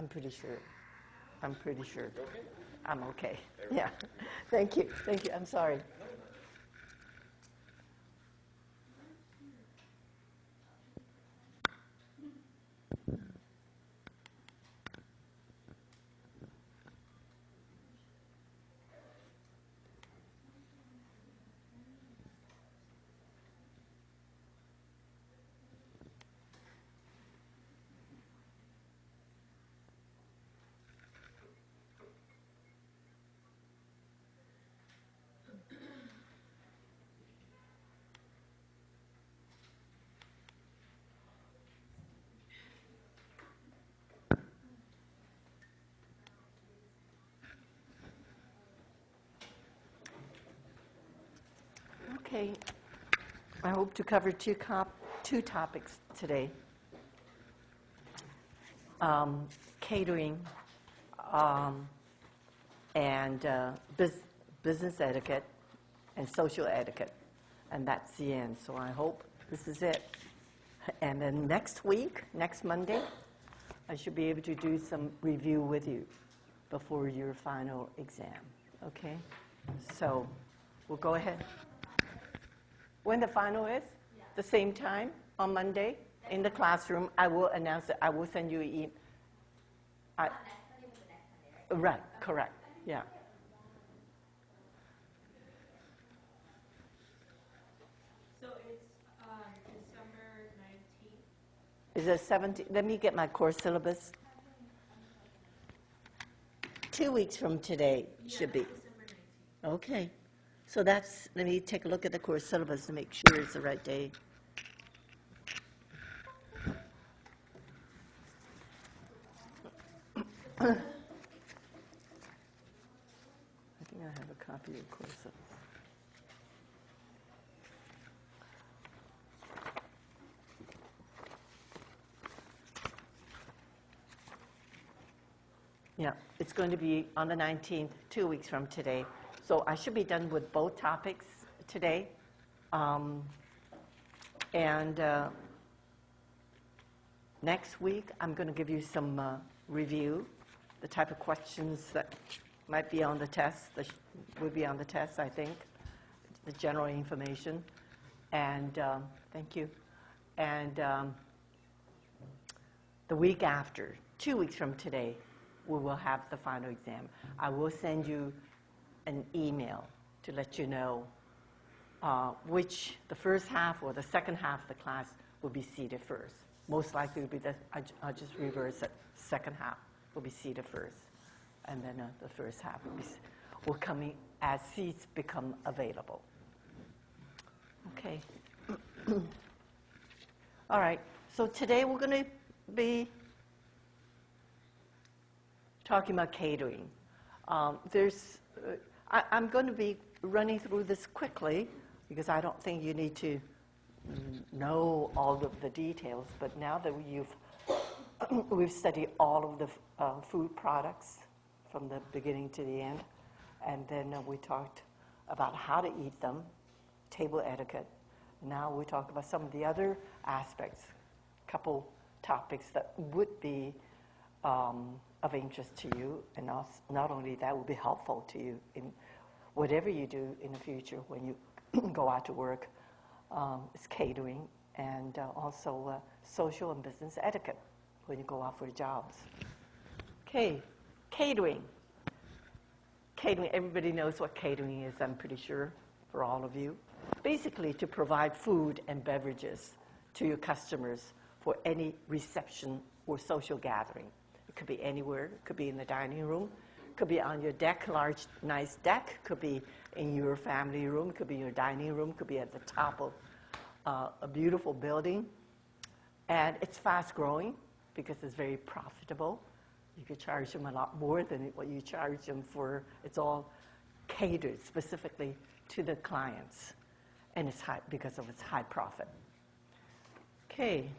I'm pretty sure. I'm pretty sure. I'm okay. Yeah. Thank you. Thank you. I'm sorry. Okay, I hope to cover two topics today. Catering and business etiquette and social etiquette. And that's the end. So I hope this is it. And then next week, next Monday, I should be able to do some review with you before your final exam. Okay? So we'll go ahead. When the final is? Yeah. The same time on Monday in the classroom. I will announce it. I will send you an email. Right, correct. Yeah. So it's December 19th. Is it 17th? Let me get my course syllabus. 2 weeks from today should be. December 19th. Okay. So that's, let me take a look at the course syllabus to make sure it's the right day. I think I have a copy of course syllabus. Yeah, it's going to be on the 19th, 2 weeks from today. So I should be done with both topics today. Next week, I'm going to give you some review, the type of questions that might be on the test, would be on the test, I think, the general information. And thank you. And the week after, 2 weeks from today, we will have the final exam. I will send you an email to let you know which the first half or the second half of the class will be seated first. Most likely will be I'll just reverse it. Second half will be seated first, and then the first half will come in as seats become available. Okay. All right. So today we're going to be talking about catering. I'm going to be running through this quickly because I don't think you need to know all of the details. But now that we've studied all of the food products from the beginning to the end, and then we talked about how to eat them, table etiquette. Now we talk about some of the other aspects, a couple topics that would be of interest to you, and not only that will be helpful to you in whatever you do in the future when you go out to work. It's catering and also social and business etiquette when you go out for jobs. Okay, catering. Catering, everybody knows what catering is, I'm pretty sure, for all of you. Basically, to provide food and beverages to your customers for any reception or social gathering. It could be anywhere. It could be in the dining room. It could be on your deck, large, nice deck. It could be in your family room. It could be in your dining room. It could be at the top of a beautiful building. And it's fast growing because it's very profitable. You could charge them a lot more than what you charge them for. It's all catered specifically to the clients. And it's high because of its high profit. Okay.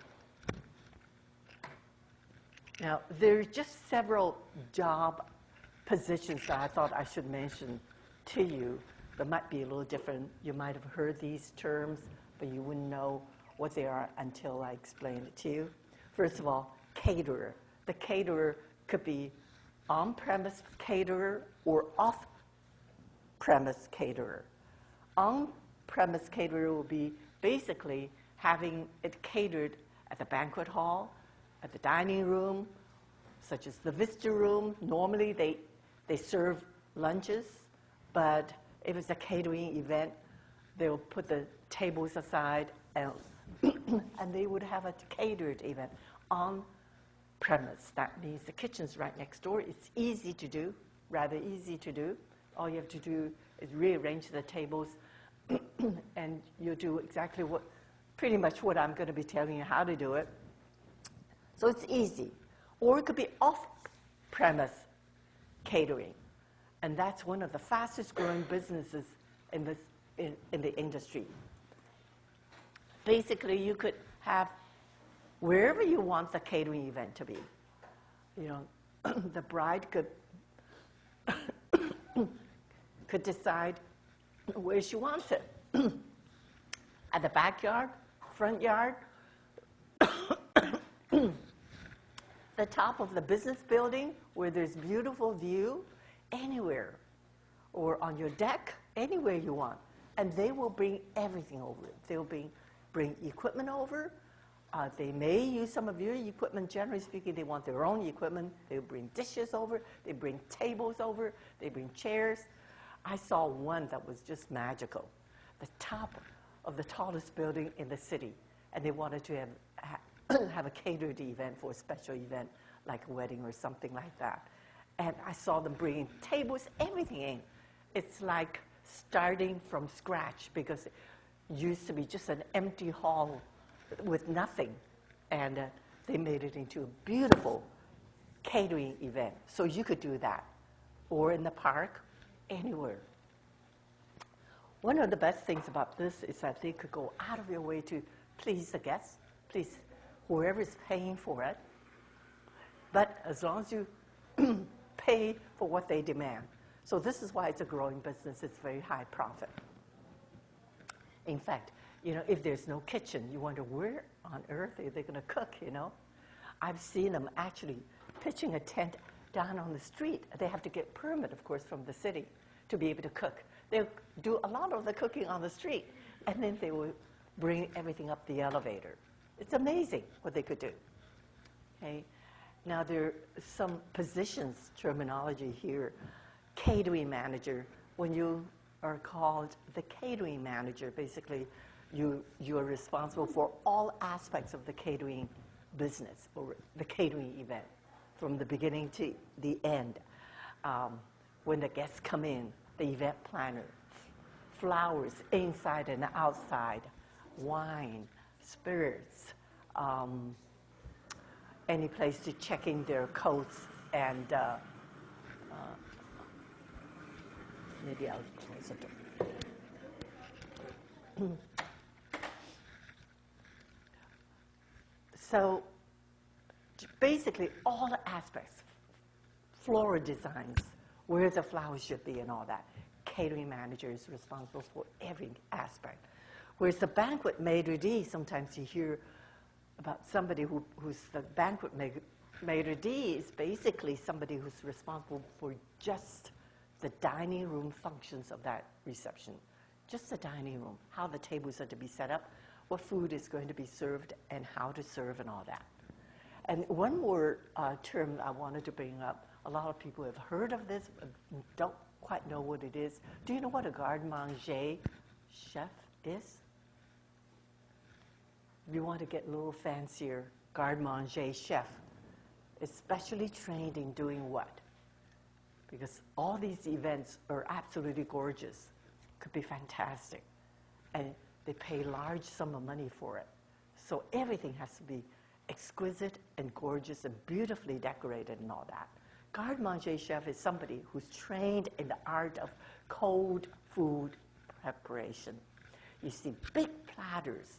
Now, there are just several job positions that I thought I should mention to you that might be a little different. You might have heard these terms, but you wouldn't know what they are until I explain it to you. First of all, caterer. The caterer could be on-premise caterer or off-premise caterer. On-premise caterer will be basically having it catered at the banquet hall, at the dining room, such as the Vista room. Normally they serve lunches, but if it's a catering event, they'll put the tables aside and, and they would have a catered event on premise. That means the kitchen's right next door. It's easy to do, rather easy to do. All you have to do is rearrange the tables and you do exactly pretty much what I'm going to be telling you how to do it. So it's easy. Or it could be off-premise catering. And that's one of the fastest growing businesses in the industry. Basically, you could have wherever you want the catering event to be. You know, the bride could decide where she wants it. At the backyard, front yard, the top of the business building where there's beautiful view, anywhere. Or on your deck, anywhere you want. And they will bring everything over. They'll bring equipment over. They may use some of your equipment. Generally speaking, they want their own equipment. They'll bring dishes over. They bring tables over. They bring chairs. I saw one that was just magical. The top of the tallest building in the city. And they wanted to have a catered event for a special event, like a wedding or something like that. And I saw them bringing tables, everything in. It's like starting from scratch, because it used to be just an empty hall with nothing. And they made it into a beautiful catering event. So you could do that. Or in the park, anywhere. One of the best things about this is that they could go out of their way to please the guests, please whoever is paying for it. But as long as you pay for what they demand. So this is why it's a growing business. It's very high profit. In fact, you know, if there's no kitchen, you wonder where on earth are they going to cook, you know? I've seen them actually pitching a tent down on the street. They have to get permit, of course, from the city to be able to cook. They'll do a lot of the cooking on the street, and then they will bring everything up the elevator. It's amazing what they could do. Okay? Now, there are some positions terminology here. Catering manager. When you are called the catering manager, basically, you are responsible for all aspects of the catering business or the catering event, from the beginning to the end. When the guests come in, the event planner, flowers inside and outside, wine, spirits, any place to check in their coats, and maybe I'll close the door. So basically all the aspects, floral designs, where the flowers should be and all that. Catering manager is responsible for every aspect. Whereas the banquet maitre d', sometimes you hear about somebody who's the banquet maitre d' is basically somebody who's responsible for just the dining room functions of that reception. Just the dining room, how the tables are to be set up, what food is going to be served, and how to serve and all that. And one more term I wanted to bring up. A lot of people have heard of this, but don't quite know what it is. Do you know what a garde-manger chef is? If you want to get a little fancier, garde-manger chef is specially trained in doing what? Because all these events are absolutely gorgeous, could be fantastic, and they pay large sum of money for it. So everything has to be exquisite and gorgeous and beautifully decorated and all that. Garde-manger chef is somebody who's trained in the art of cold food preparation. You see big platters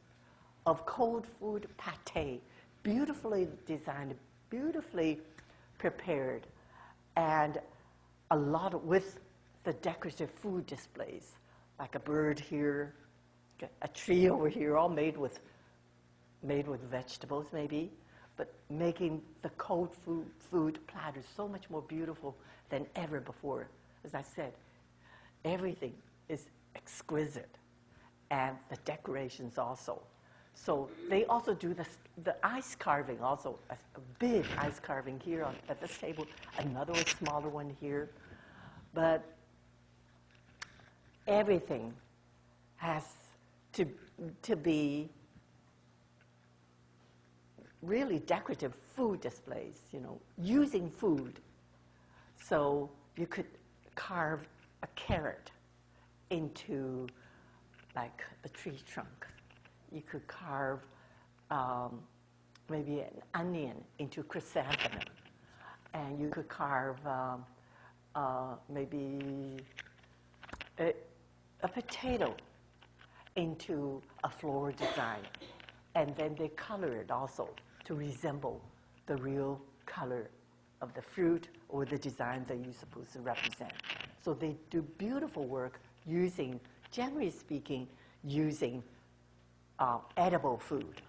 of cold food pâté, beautifully designed, beautifully prepared, and a lot with the decorative food displays, like a bird here, a tree over here, all made with vegetables maybe, but making the cold food platters so much more beautiful than ever before. As I said, everything is exquisite, and the decorations also. So they also do the ice carving also, a big ice carving here at this table, another one, smaller one here. But everything has to be really decorative food displays, using food. So you could carve a carrot into like a tree trunk. You could carve maybe an onion into chrysanthemum. And you could carve maybe a potato into a floral design. And then they color it also to resemble the real color of the fruit or the design that you're supposed to represent. So they do beautiful work using, generally speaking, using edible food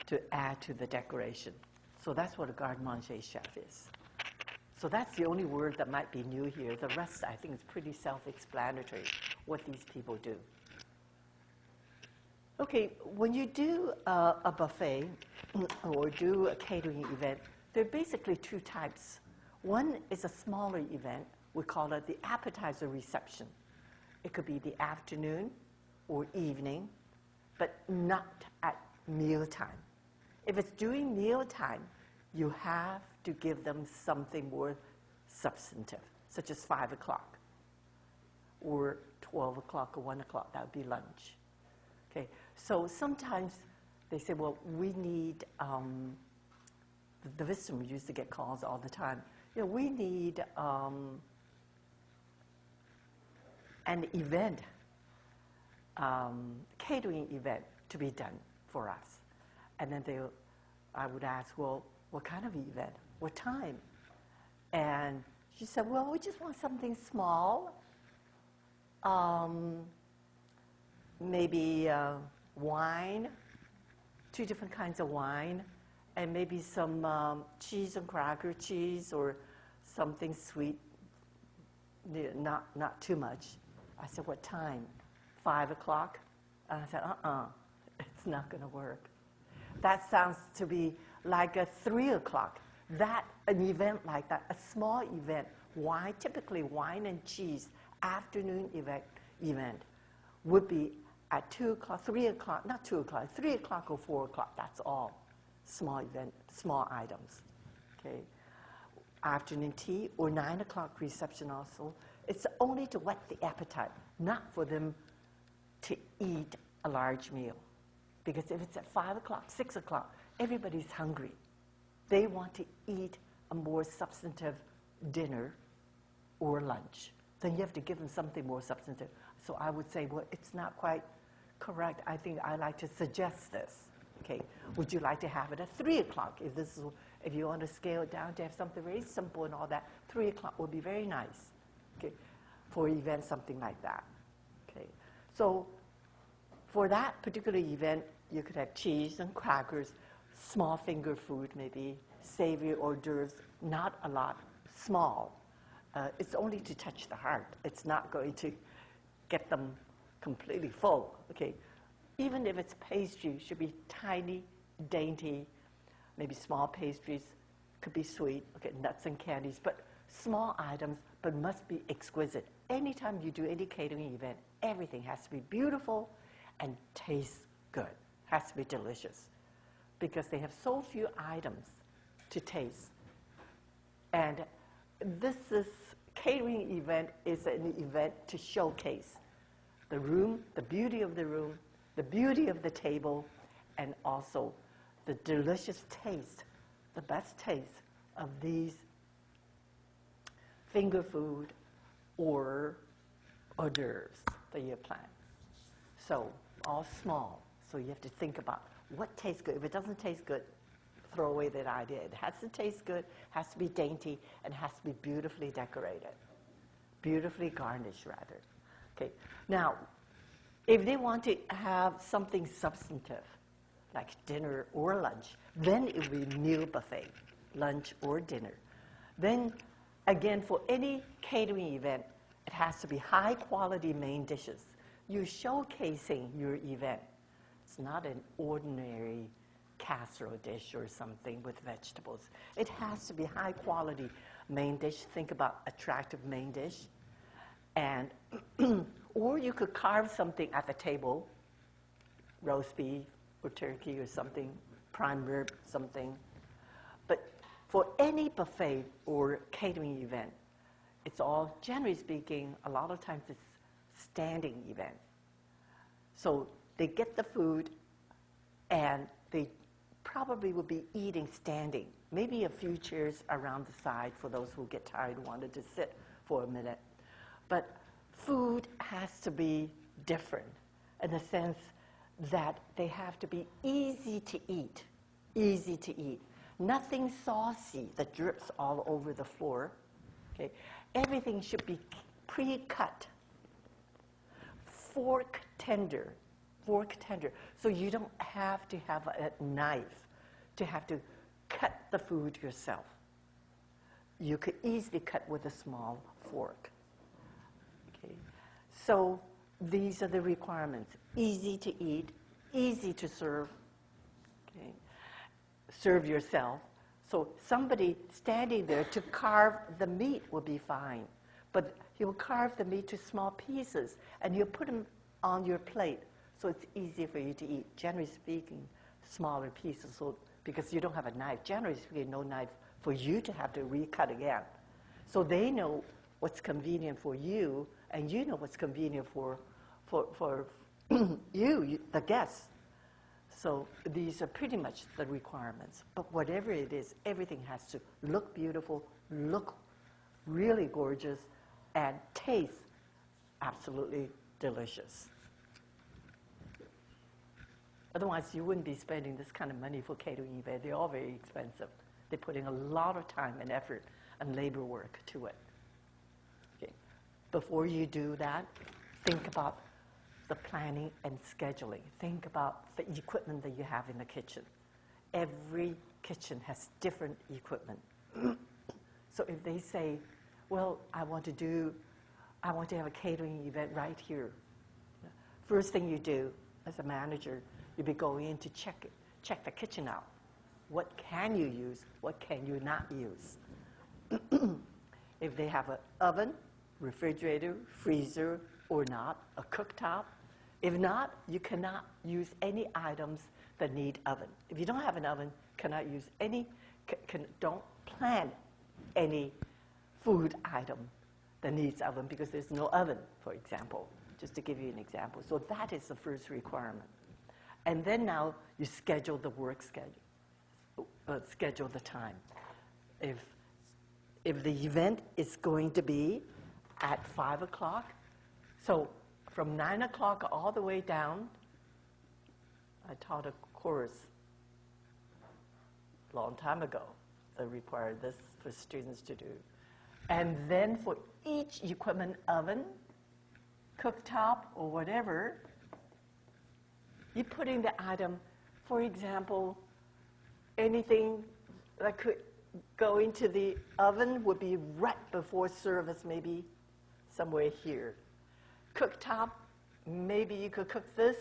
to add to the decoration. So that's what a garde-manger chef is. So that's the only word that might be new here. The rest, I think, is pretty self-explanatory, what these people do. Okay, when you do a buffet or do a catering event, there are basically two types. One is a smaller event. We call it the appetizer reception. It could be the afternoon or evening, but not at mealtime. If it's during mealtime, you have to give them something more substantive, such as 5 o'clock or 12 o'clock or 1 o'clock. That would be lunch. Okay, so sometimes they say, well, we need, the Vista used to get calls all the time. We need an event, catering event to be done for us. And then I would ask, well, what kind of event? What time? And she said, well, we just want something small. Maybe wine, 2 different kinds of wine, and maybe some cheese and cracker cheese or something sweet, not too much. I said, what time? 5 o'clock? And I said, it's not going to work. That sounds to be like a 3 o'clock. An event like that, a small event, typically wine and cheese, afternoon event would be at 2 o'clock, 3 o'clock, not 2 o'clock, 3 o'clock or 4 o'clock. That's all. Small event, small items. Okay. Afternoon tea or 9 o'clock reception also. It's only to whet the appetite, not for them to eat a large meal. Because if it's at 5 o'clock, 6 o'clock, everybody's hungry. They want to eat a more substantive dinner or lunch. Then you have to give them something more substantive. So I would say, well, it's not quite correct. I think I like to suggest this. Okay, would you like to have it at 3 o'clock? If you want to scale it down to have something very simple and all that, 3 o'clock would be very nice. Okay, for an event, something like that. Okay, so for that particular event, you could have cheese and crackers, small finger food, maybe savory hors d'oeuvres, not a lot, small. It's only to touch the heart. It's not going to get them completely full. Okay, even if it's pastry, should be tiny, dainty, maybe small pastries, could be sweet. Okay, nuts and candies, but small items, but must be exquisite. Anytime you do any catering event, everything has to be beautiful and taste good. Has to be delicious, because they have so few items to taste. And catering event is an event to showcase the room, the beauty of the room, the beauty of the table, and also the delicious taste, the best taste of these finger food or hors d'oeuvres that you plan. So all small. So you have to think about what tastes good. If it doesn't taste good, throw away that idea. It has to taste good, has to be dainty, and has to be beautifully decorated, beautifully garnished, rather. Okay. Now, if they want to have something substantive, like dinner or lunch, Then it will be meal buffet, lunch or dinner. Then, again, for any catering event, it has to be high-quality main dishes. You're showcasing your event. It's not an ordinary casserole dish or something with vegetables. It has to be high-quality main dish. Think about attractive main dish. And or you could carve something at the table, roast beef or turkey or something, prime rib, something. But for any buffet or catering event, it's all, generally speaking, a lot of times it's standing event. So they get the food and they probably will be eating standing. Maybe a few chairs around the side for those who get tired and wanted to sit for a minute. But food has to be different in the sense that they have to be easy to eat, easy to eat. Nothing saucy that drips all over the floor. Okay? Everything should be pre-cut, fork tender, so you don't have to have a knife to have to cut the food yourself. You could easily cut with a small fork. Okay? So these are the requirements. Easy to eat, easy to serve. Okay? Serve yourself. So somebody standing there to carve the meat will be fine. But he'll carve the meat to small pieces, and you'll put them on your plate so it's easy for you to eat. Generally speaking, smaller pieces, so because you don't have a knife. Generally speaking, no knife for you to have to recut again. So they know what's convenient for you, and you know what's convenient for you, the guests. So these are pretty much the requirements. But whatever it is, everything has to look beautiful, look really gorgeous, and taste absolutely delicious. Otherwise, you wouldn't be spending this kind of money for catering events. They're all very expensive. They're putting a lot of time and effort and labor work to it. Okay. Before you do that, think about the planning and scheduling. Think about the equipment that you have in the kitchen. Every kitchen has different equipment. So if they say, well, I want to have a catering event right here. First thing you do as a manager, you'll be going in to check the kitchen out. What can you use? What can you not use? If they have an oven, refrigerator, freezer, or not, a cooktop. If not, you cannot use any items that need oven. If you don't have an oven, cannot use any, don't plan any food item that needs oven because there's no oven, for example, just to give you an example. So that is the first requirement. And then now you schedule the work schedule, schedule the time. If the event is going to be at 5 o'clock, so from 9 o'clock all the way down, I taught a course a long time ago that required this for students to do. And then for each equipment, oven, cooktop, or whatever, you're putting the item, for example, anything that could go into the oven would be right before service, maybe somewhere here. Cooktop, maybe you could cook this,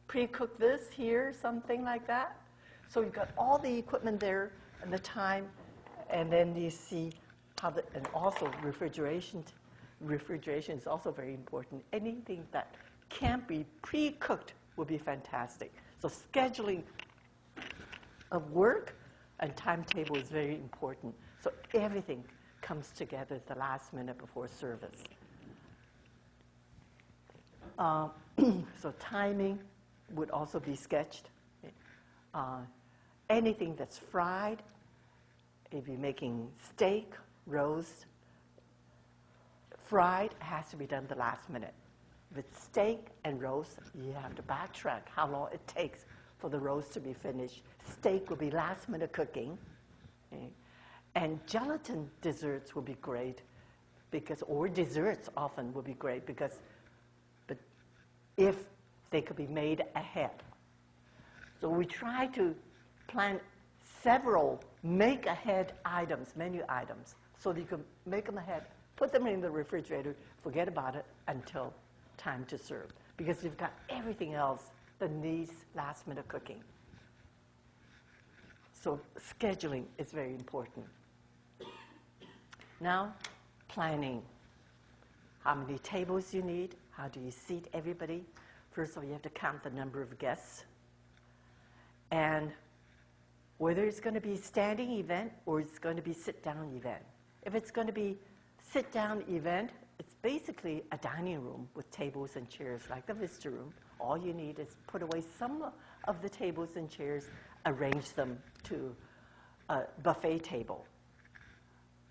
pre-cook this here, something like that. So you've got all the equipment there and the time, and then you see how and also refrigeration. Refrigeration is also very important. Anything that can't be pre-cooked would be fantastic. So scheduling of work and timetable is very important. So everything comes together at the last minute before service. So timing would also be sketched. Anything that's fried, if you're making steak, roast, fried has to be done the last minute. With steak and roast, you have to backtrack how long it takes for the roast to be finished. Steak will be last minute cooking. Okay? And gelatin desserts will be great because, or desserts often will be great because, but if they could be made ahead. So we try to plan several make-ahead items, menu items, so that you can make them ahead, put them in the refrigerator, forget about it until time to serve. Because you've got everything else that needs last-minute cooking. So scheduling is very important. Now, planning. How many tables you need? How do you seat everybody? First of all, you have to count the number of guests. And whether it's going to be a standing event or it's going to be sit-down event. If it's going to be sit-down event, it's basically a dining room with tables and chairs like the visitor room. All you need is put away some of the tables and chairs, arrange them to a buffet table.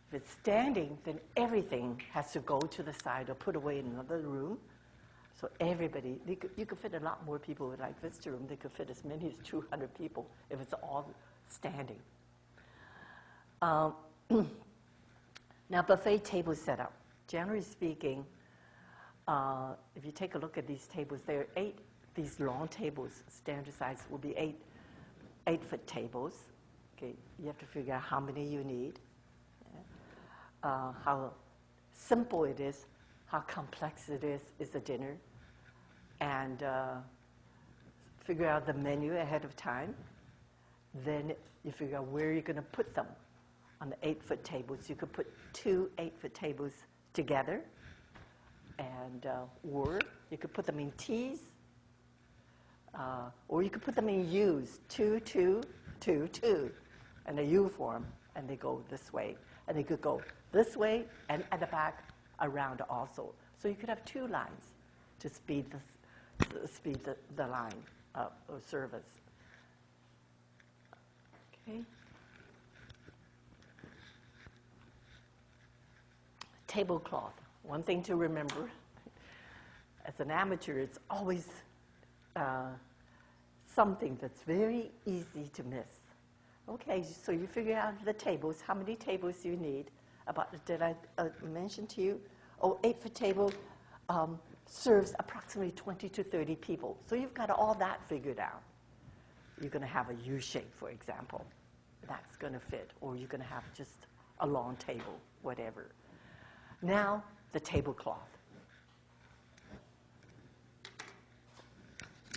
If it's standing, then everything has to go to the side or put away in another room. So everybody, you could fit a lot more people with like visitor room. They could fit as many as 200 people if it's all standing. Now, buffet table setup. Generally speaking, if you take a look at these tables, there are 8, these long tables, standard size will be 8-foot tables. Okay, you have to figure out how many you need, how simple it is, how complex it is a dinner, and figure out the menu ahead of time. Then you figure out where you're going to put them. On the 8-foot tables, you could put 2 8-foot tables together, and or you could put them in T's, or you could put them in U's, 2, 2, 2, 2, and a U form, and they go this way. And they could go this way and at the back around also. So you could have 2 lines to speed the line of service. Okay. Tablecloth. One thing to remember, as an amateur, it's always something that's very easy to miss. Okay, so you figure out the tables, how many tables you need. Did I mention to you? 8-foot table serves approximately 20 to 30 people. So you've got all that figured out. You're going to have a U shape, for example. That's going to fit. Or you're going to have just a long table, whatever. Now, the tablecloth.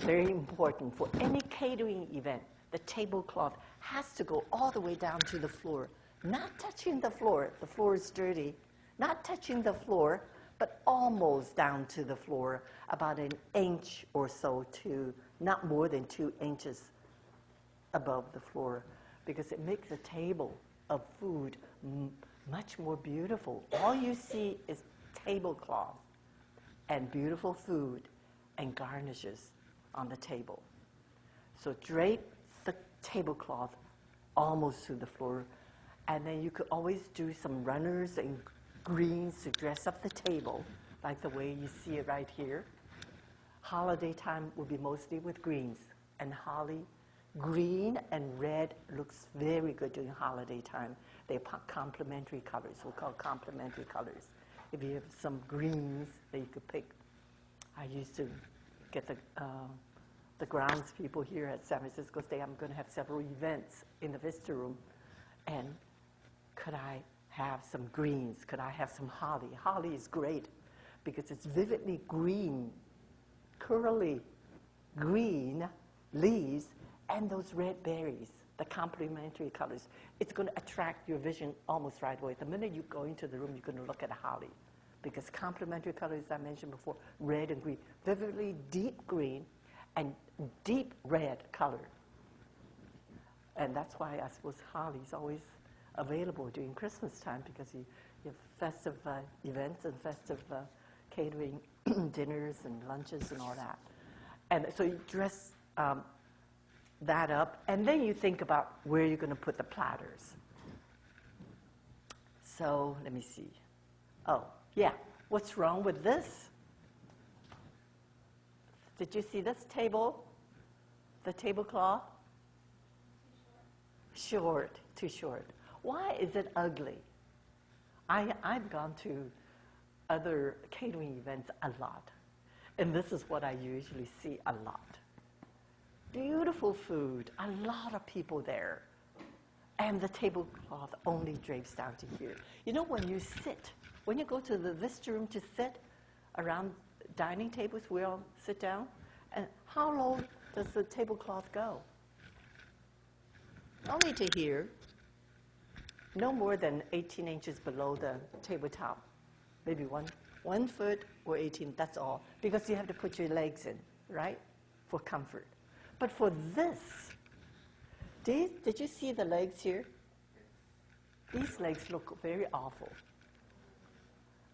Very important. For any catering event, the tablecloth has to go all the way down to the floor. Not touching the floor. The floor is dirty. Not touching the floor, but almost down to the floor, about an inch or so to not more than 2 inches above the floor, because it makes a table of food much more beautiful. All you see is tablecloth and beautiful food and garnishes on the table. So drape the tablecloth almost to the floor, and then you could always do some runners and greens to dress up the table, like the way you see it right here. Holiday time will be mostly with greens and holly. Green and red looks very good during holiday time. They're complementary colors. We'll call complementary colors. If you have some greens that you could pick, I used to get the grounds people here at San Francisco say, I'm going to have several events in the visitor room, and could I have some greens? Could I have some holly? Holly is great because it's vividly green, curly green leaves, and those red berries, the complementary colors. It's going to attract your vision almost right away. The minute you go into the room, you're going to look at a holly, because complementary colors, as I mentioned before, red and green, vividly deep green and deep red color. And that's why I suppose holly is always available during Christmas time, because you have festive events and festive catering dinners and lunches and all that. And so you dress that up, and then you think about where you're going to put the platters. So let me see. Oh, yeah. What's wrong with this? Did you see this table? The tablecloth? Short, too short. Why is it ugly? I've gone to other catering events a lot, and this is what I usually see a lot. Beautiful food, a lot of people there, And the tablecloth only drapes down to here. You know, when you sit, when you go to the visitor room to sit around dining tables, we all sit down, and how low does the tablecloth go? Only to here, no more than 18 inches below the tabletop. Maybe one foot or 18, that's all. Because you have to put your legs in, right, for comfort. But for this, did you see the legs here? These legs look very awful.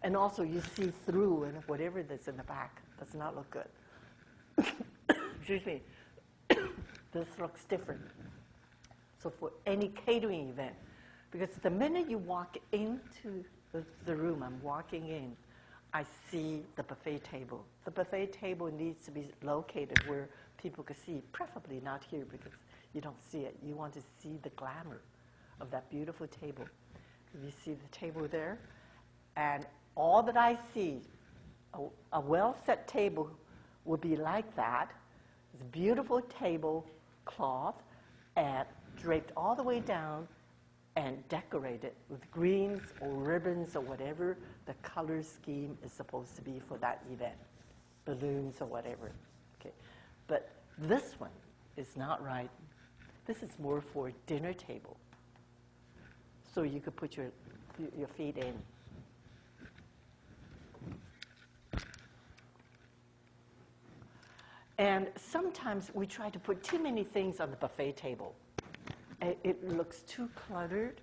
And also you see through and whatever that's in the back does not look good. Excuse me. This looks different. So for any catering event, because the minute you walk into the room, I'm walking in, I see the buffet table. The buffet table needs to be located where people can see, preferably not here because you don't see it. You want to see the glamour of that beautiful table. You see the table there, and all that I see, a well-set table would be like that. It's a beautiful tablecloth and draped all the way down and decorated with greens or ribbons or whatever the color scheme is supposed to be for that event, balloons or whatever. Okay, but this one is not right. This is more for a dinner table. So you could put your feet in. And sometimes we try to put too many things on the buffet table. It looks too cluttered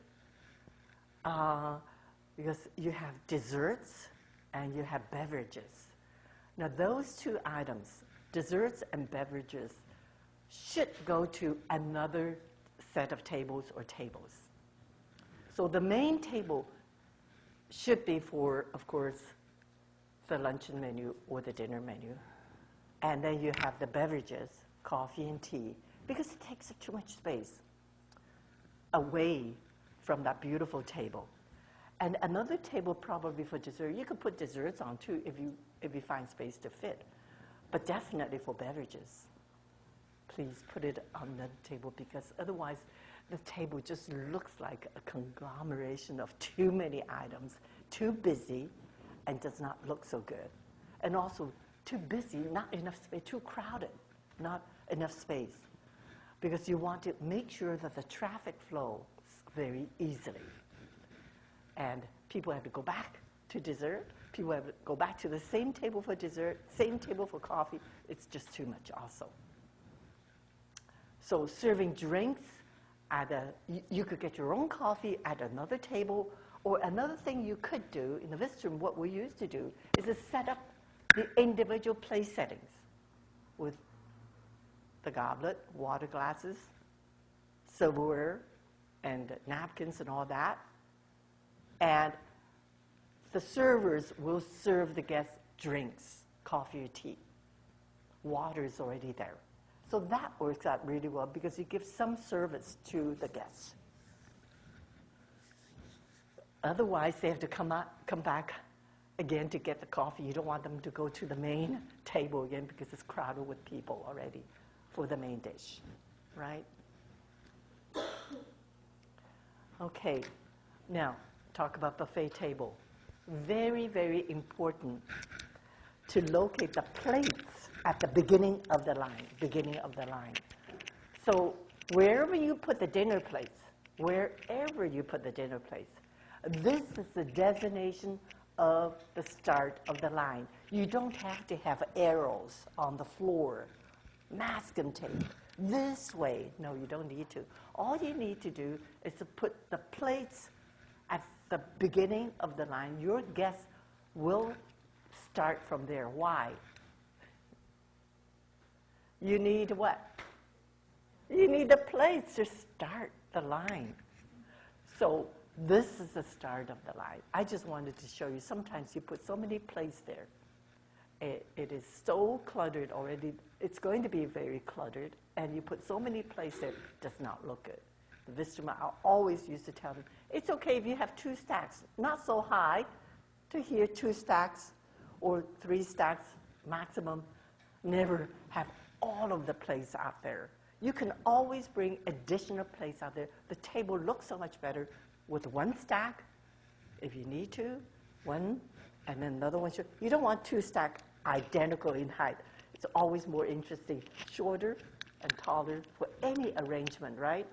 because you have desserts and you have beverages. Now those two items, desserts and beverages, should go to another set of tables or tables. So the main table should be for, of course, the luncheon menu or the dinner menu. And then you have the beverages, coffee and tea, because it takes up too much space away from that beautiful table. And another table probably for dessert. You could put desserts on too if you find space to fit. But definitely for beverages, please put it on the table because otherwise the table just looks like a conglomeration of too many items, too busy, and does not look so good. And also too busy, not enough space, too crowded, not enough space. Because you want to make sure that the traffic flows very easily. And people have to go back to dessert. People have to go back to the same table for dessert, same table for coffee. It's just too much also. So serving drinks, you could get your own coffee at another table. Or another thing you could do in the visitor room, what we used to do, is to set up the individual place settings with the goblet, water glasses, silverware, and napkins and all that. And the servers will serve the guests drinks, coffee or tea. Water is already there. So that works out really well because you give some service to the guests. Otherwise, they have to come back again to get the coffee. You don't want them to go to the main table again because it's crowded with people already for the main dish, right? Okay, now talk about buffet table. Very, very important to locate the plates at the beginning of the line, So wherever you put the dinner plates, this is the designation of the start of the line. You don't have to have arrows on the floor, masking tape, this way. No, you don't need to. All you need to do is to put the plates at the beginning of the line. Your guests will start from there. Why? You need what? You need the plates to start the line. So this is the start of the line. I just wanted to show you. Sometimes you put so many plates there. It is so cluttered already. It's going to be very cluttered. And you put so many plates there, it does not look good. The visitor, I always used to tell them, it's okay if you have 2 stacks, not so high, to here 2 stacks or 3 stacks maximum. Never have all of the plates out there. You can always bring additional plates out there. The table looks so much better with one stack, if you need to, one, and then another one. You don't want two stacked identical in height. It's always more interesting, shorter and taller for any arrangement, right?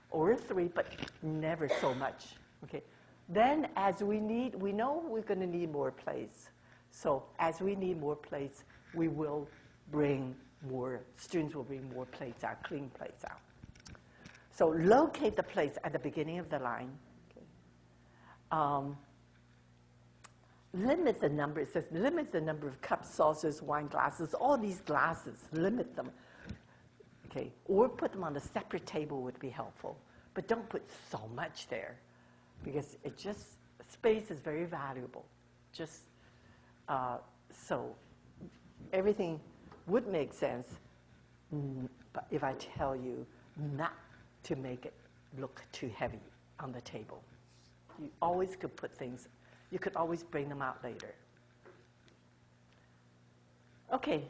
Or three, but never so much, okay? Then as we know we're going to need more plates. So as we need more plates, we will bring more, students will bring more plates out, clean plates out. So locate the plates at the beginning of the line. Okay. Limit the number, it says limit the number of cups, saucers, wine glasses, all these glasses, limit them. Okay, or put them on a separate table would be helpful. But don't put so much there because it just, space is very valuable. Just, so everything would make sense, but if I tell you not to make it look too heavy on the table. You always could put things, you could always bring them out later. Okay,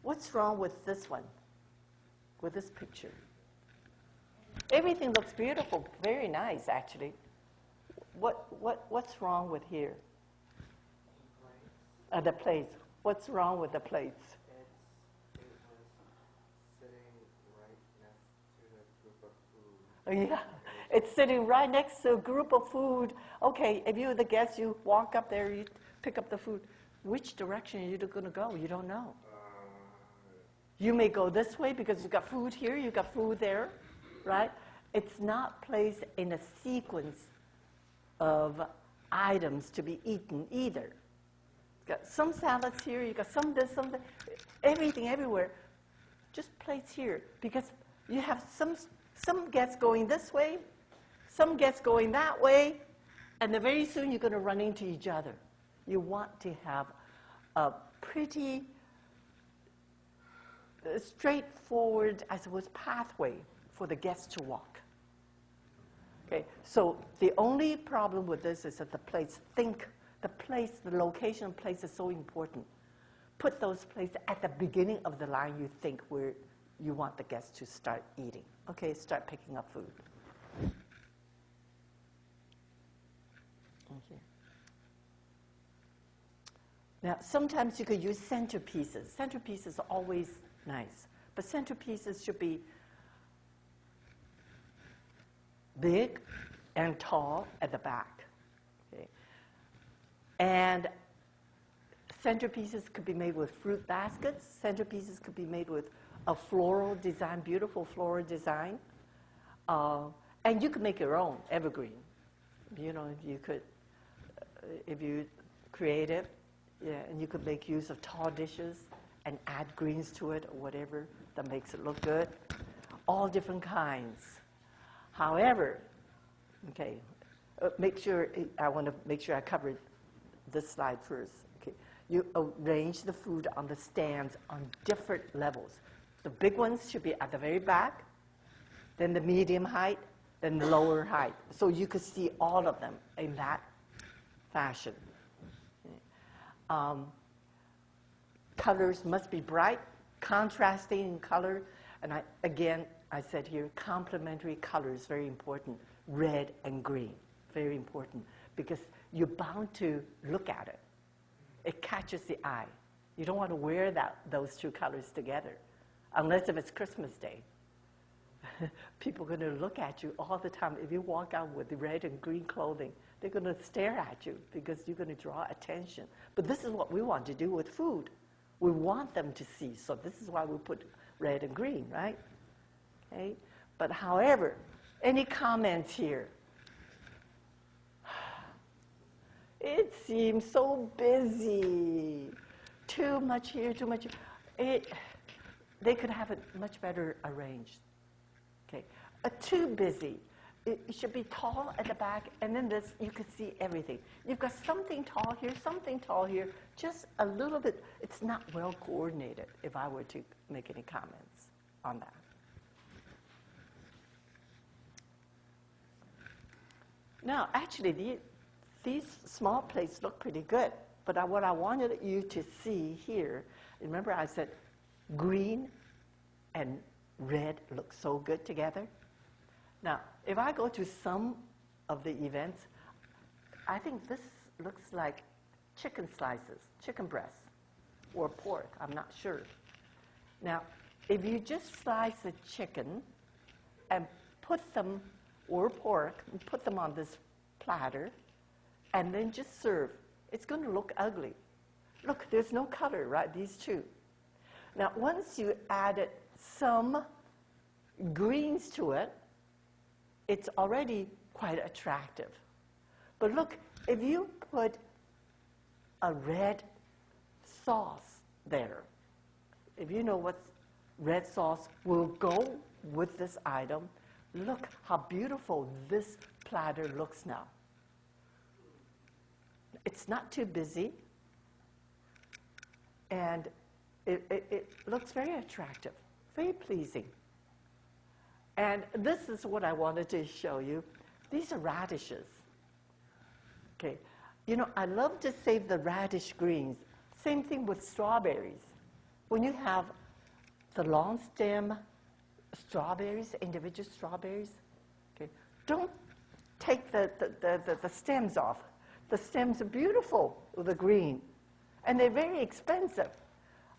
what's wrong with this one, with this picture? Everything looks beautiful, very nice actually. What's wrong with here? The plates. What's wrong with the plates? Yeah, it's sitting right next to a group of food. Okay, if you're the guest, you walk up there, you pick up the food. Which direction are you going to go? You don't know. You may go this way because you've got food here, you've got food there, right? It's not placed in a sequence of items to be eaten either. You've got some salads here, you've got some this, some that, everything everywhere. Just place here because you have some guests going this way, some guests going that way, and then very soon you're going to run into each other. You want to have a pretty straightforward, I suppose, pathway for the guests to walk. Okay, so the only problem with this is that the plates, the location of place is so important. Put those plates at the beginning of the line you think where you want the guests to start eating. Okay, start picking up food. Okay. Now, sometimes you could use centerpieces. Centerpieces are always nice, but centerpieces should be big and tall at the back. Okay. And centerpieces could be made with fruit baskets. Centerpieces could be made with a floral design, beautiful floral design. And you could make your own evergreen. You know, you could, if you creative, yeah, and you could make use of tall dishes and add greens to it or whatever that makes it look good. All different kinds. However, okay, I want to make sure I covered this slide first. Okay, you arrange the food on the stands on different levels. The big ones should be at the very back, then the medium height, then the lower height. So you could see all of them in that fashion. Colors must be bright, contrasting in color. And I said here, complementary colors, very important. Red and green, very important. Because you're bound to look at it. It catches the eye. You don't want to wear those two colors together. Unless if it's Christmas Day. People are going to look at you all the time. If you walk out with the red and green clothing, they're going to stare at you because you're going to draw attention. But this is what we want to do with food. We want them to see. So this is why we put red and green, right? Okay. But however, any comments here? It seems so busy. Too much here, too much here. They could have it much better arranged. Okay. Too busy. It should be tall at the back, and then this, you could see everything. You've got something tall here, something tall here, just a little bit. It's not well coordinated, if I were to make any comments on that. Now, actually, these small plates look pretty good, but what I wanted you to see here, remember I said green and red looks so good together. Now, if I go to some of the events, I think this looks like chicken slices, chicken breasts, or pork. I'm not sure. Now, if you just slice a chicken and put them, or pork, and put them on this platter, and then just serve, it's going to look ugly. Look, there's no color, right? These two. Now, once you added some greens to it, it's already quite attractive. But look, if you put a red sauce there, if you know what red sauce will go with this item, look how beautiful this platter looks now. It's not too busy, and it looks very attractive, very pleasing. And this is what I wanted to show you. These are radishes. Okay, you know, I love to save the radish greens. Same thing with strawberries. When you have the long stem strawberries, individual strawberries, okay, don't take the stems off. The stems are beautiful with the green, and they're very expensive.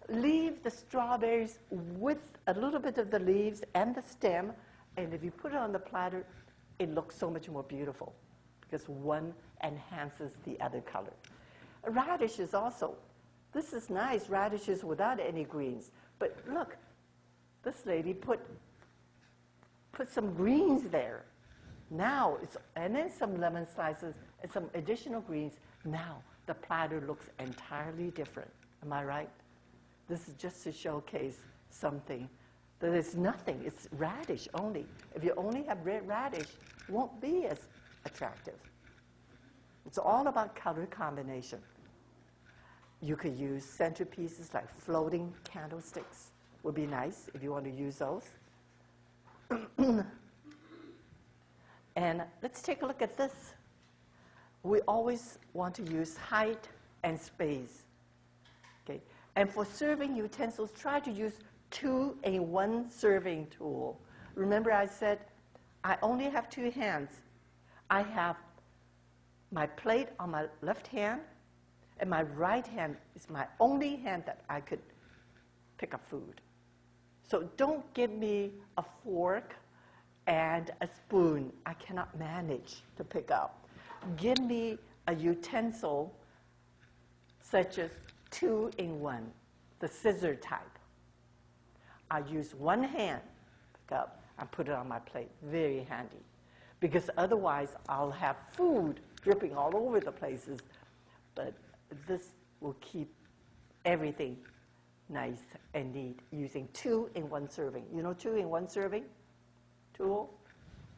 Leave the strawberries with a little bit of the leaves and the stem, and if you put it on the platter, it looks so much more beautiful because one enhances the other color. Radishes also. This is nice, radishes without any greens. But look, this lady put some greens there. Now, and then some lemon slices and some additional greens. Now, the platter looks entirely different. Am I right? This is just to showcase something that is nothing. It's radish only. If you only have red radish, it won't be as attractive. It's all about color combination. You could use centerpieces like floating candlesticks. Would be nice if you want to use those. And let's take a look at this. We always want to use height and space. Okay. And for serving utensils, try to use 2-in-1 serving tool. Remember I said I only have 2 hands. I have my plate on my left hand, and my right hand is my only hand that I could pick up food. So don't give me a fork and a spoon. I cannot manage to pick up. Give me a utensil such as 2-in-1, the scissor type. I use one hand, pick up, and put it on my plate. Very handy. Because otherwise, I'll have food dripping all over the places. But this will keep everything nice and neat using 2-in-1 serving. You know 2-in-1 serving tool?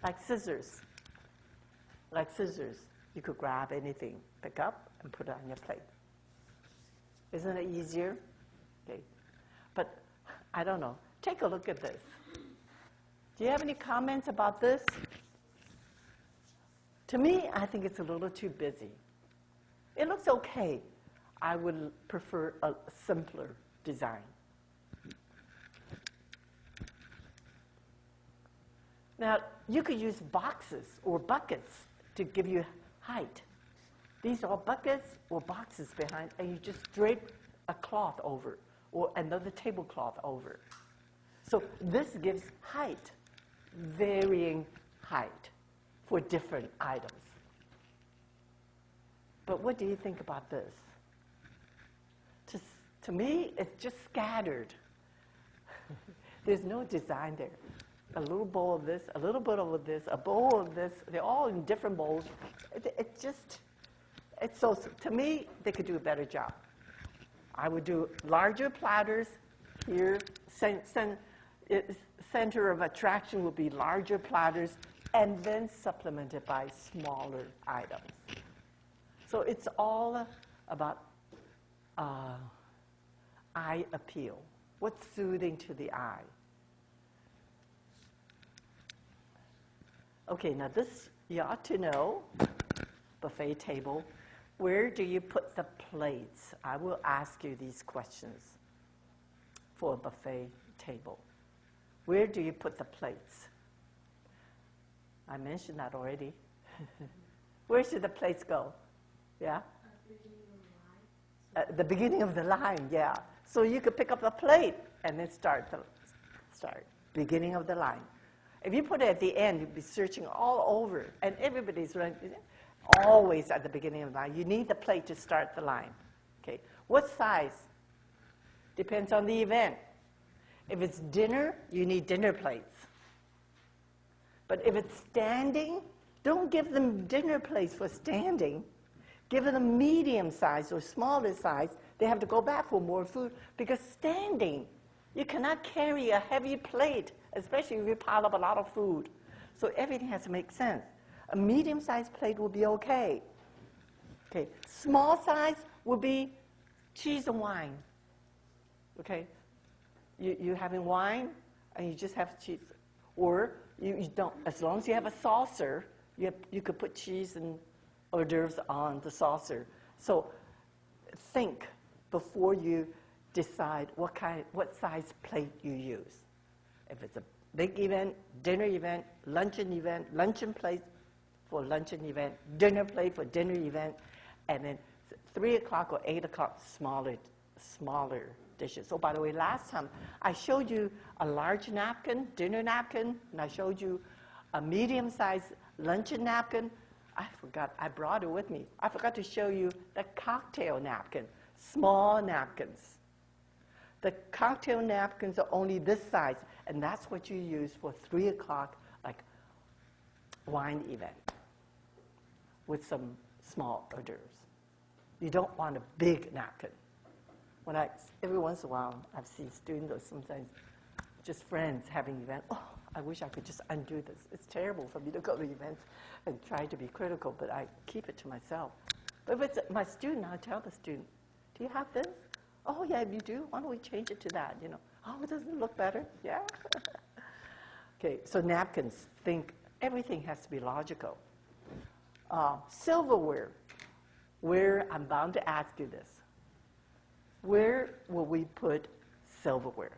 Like scissors. Like scissors. You could grab anything, pick up, and put it on your plate. Isn't it easier? Okay. But I don't know. Take a look at this. Do you have any comments about this? To me, I think it's a little too busy. It looks okay. I would prefer a simpler design. Now, you could use boxes or buckets to give you height. These are buckets or boxes behind, and you just drape a cloth over or another tablecloth over. So this gives height, varying height for different items. But what do you think about this? To me, it's just scattered. There's no design there. A little bowl of this, a little bit of this, a bowl of this. They're all in different bowls. It's so, to me, they could do a better job. I would do larger platters here. Center of attraction would be larger platters, and then supplemented by smaller items. So it's all about eye appeal. What's soothing to the eye? Okay, now this you ought to know. Buffet table. Where do you put the plates? I will ask you these questions for a buffet table. Where do you put the plates? I mentioned that already. Where should the plates go? Yeah? At the beginning of the line, yeah. So you could pick up the plate and then start. Beginning of the line. If you put it at the end, you'd be searching all over, and everybody's running. Always at the beginning of the line. You need the plate to start the line. Okay. What size? Depends on the event. If it's dinner, you need dinner plates. But if it's standing, don't give them dinner plates for standing. Give them medium size or smaller size. They have to go back for more food because standing, you cannot carry a heavy plate, especially if you pile up a lot of food. So everything has to make sense. A medium-sized plate will be okay. Okay, small size will be cheese and wine. Okay, you're having wine and you just have cheese, or you don't. As long as you have a saucer, you could put cheese and hors d'oeuvres on the saucer. So think before you decide what size plate you use. If it's a big event, dinner event, luncheon plate for luncheon event, dinner plate for dinner event, and then 3 o'clock or 8 o'clock, smaller dishes. Oh, by the way, last time I showed you a large napkin, dinner napkin, and I showed you a medium-sized luncheon napkin. I forgot, I brought it with me. I forgot to show you the cocktail napkin, small napkins. The cocktail napkins are only this size, and that's what you use for 3 o'clock, like wine event with some small hors d'oeuvres. You don't want a big napkin. Every once in a while, I've seen students or sometimes just friends having events. Oh, I wish I could just undo this. It's terrible for me to go to events and try to be critical, but I keep it to myself. But if it's my student, I tell the student, do you have this? Oh, yeah, you do? Why don't we change it to that? You know, oh, doesn't it look better? Yeah. Okay, so napkins, think everything has to be logical. Silverware, I'm bound to ask you this. Where will we put silverware?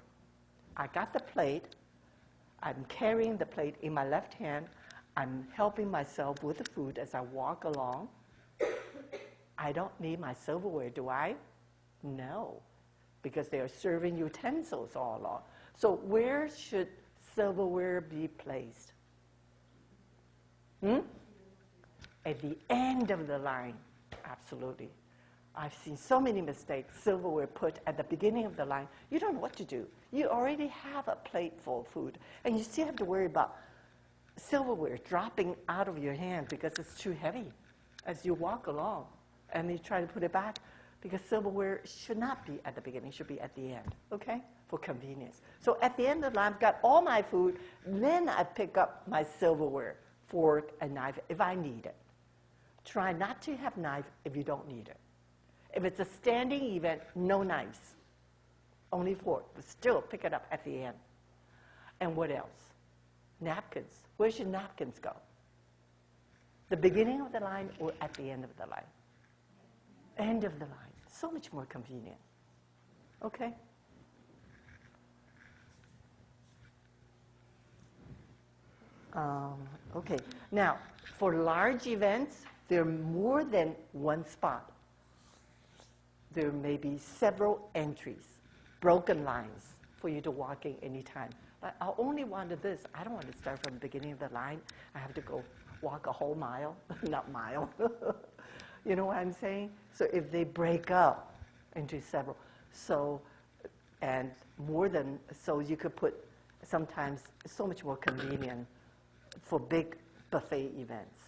I got the plate. I'm carrying the plate in my left hand. I'm helping myself with the food as I walk along. I don't need my silverware, do I? No, because they are serving utensils all along. So where should silverware be placed? At the end of the line, absolutely. I've seen so many mistakes, silverware put at the beginning of the line. You don't know what to do. You already have a plate full of food, and you still have to worry about silverware dropping out of your hand because it's too heavy as you walk along, and you try to put it back because silverware should not be at the beginning, should be at the end, okay, for convenience. So at the end of the line, I've got all my food, then I pick up my silverware, fork, and knife if I need it. Try not to have knife if you don't need it. If it's a standing event, no knives, only fork, but still pick it up at the end. And what else? Napkins. Where should napkins go? The beginning of the line or at the end of the line? End of the line. So much more convenient. Okay? Okay. Now, for large events, there are more than one spot. There may be several entries, broken lines for you to walk in anytime. But I only wanted this. I don't want to start from the beginning of the line. I have to go walk a whole mile, not mile. You know what I'm saying? So if they break up into several, so you could put sometimes so much more convenient for big buffet events.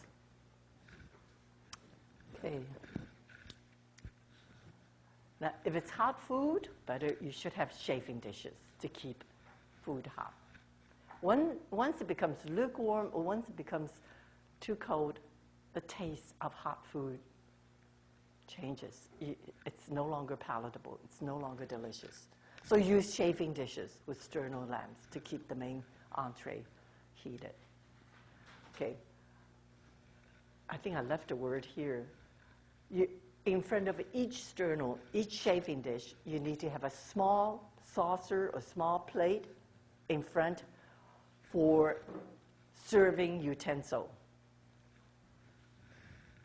Okay. Now, if it's hot food, you should have chafing dishes to keep food hot. Once it becomes lukewarm or once it becomes too cold, the taste of hot food changes. It's no longer palatable. It's no longer delicious. So use chafing dishes with sterno lamps to keep the main entree heated. Okay. I think I left a word here. In front of each sterno, each chafing dish, you need to have a small saucer or small plate in front for serving utensil.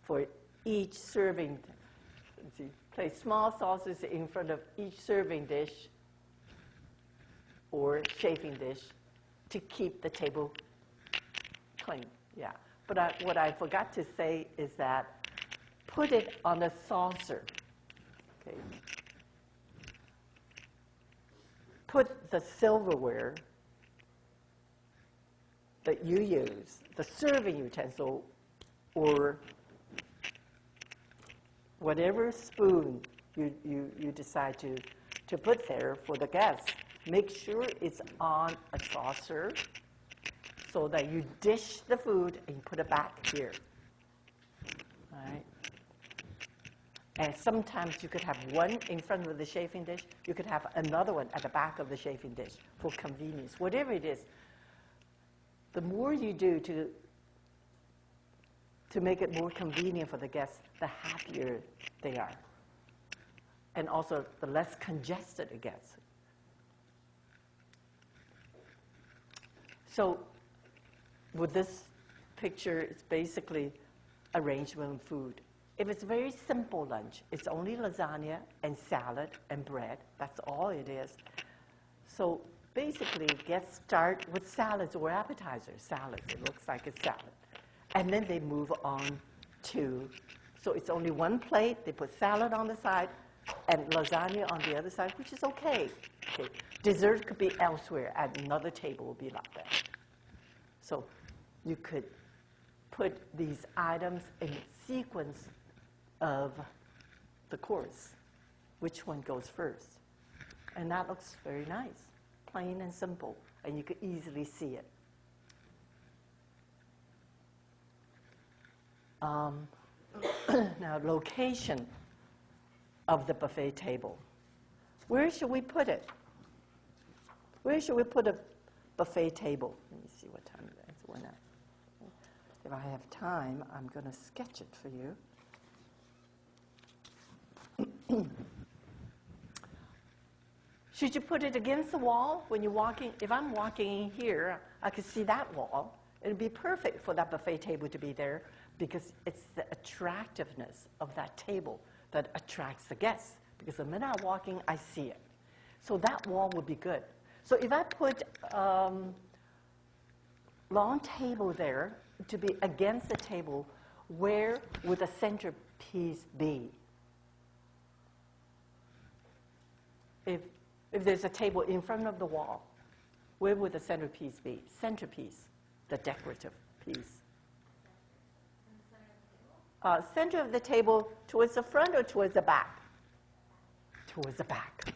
For each serving, let's see, place small saucers in front of each serving dish or chafing dish to keep the table clean. Yeah. But what I forgot to say is that put it on the saucer. Okay. Put the silverware that you use, the serving utensil or whatever spoon you decide to put there for the guests, make sure it's on a saucer so that you dish the food and put it back here. All right? And sometimes you could have one in front of the chafing dish. You could have another one at the back of the chafing dish for convenience. Whatever it is, the more you do to make it more convenient for the guests, the happier they are. And also, the less congested it gets. So with this picture, it's basically arrangement of food. If it's very simple lunch, it's only lasagna and salad and bread. That's all it is. So basically, get started with salads or appetizers. Salads, it looks like it's salad. And then they move on to, so it's only one plate. They put salad on the side and lasagna on the other side, which is okay. Okay. Dessert could be elsewhere. At another table would be like that. So you could put these items in sequence of the course. Which one goes first? And that looks very nice, plain and simple, and you could easily see it. Now, location of the buffet table. Where should we put it? Where should we put a buffet table? Let me see what time it is. If I have time, I'm going to sketch it for you. Should you put it against the wall when you're walking? If I'm walking in here, I could see that wall. It would be perfect for that buffet table to be there because it's the attractiveness of that table that attracts the guests. Because the minute I'm walking, I see it. So that wall would be good. So if I put long table there to be against the table, where would the centerpiece be? If there's a table in front of the wall, where would the centerpiece be? Centerpiece, the decorative piece. Center of the table towards the front or towards the back? Towards the back.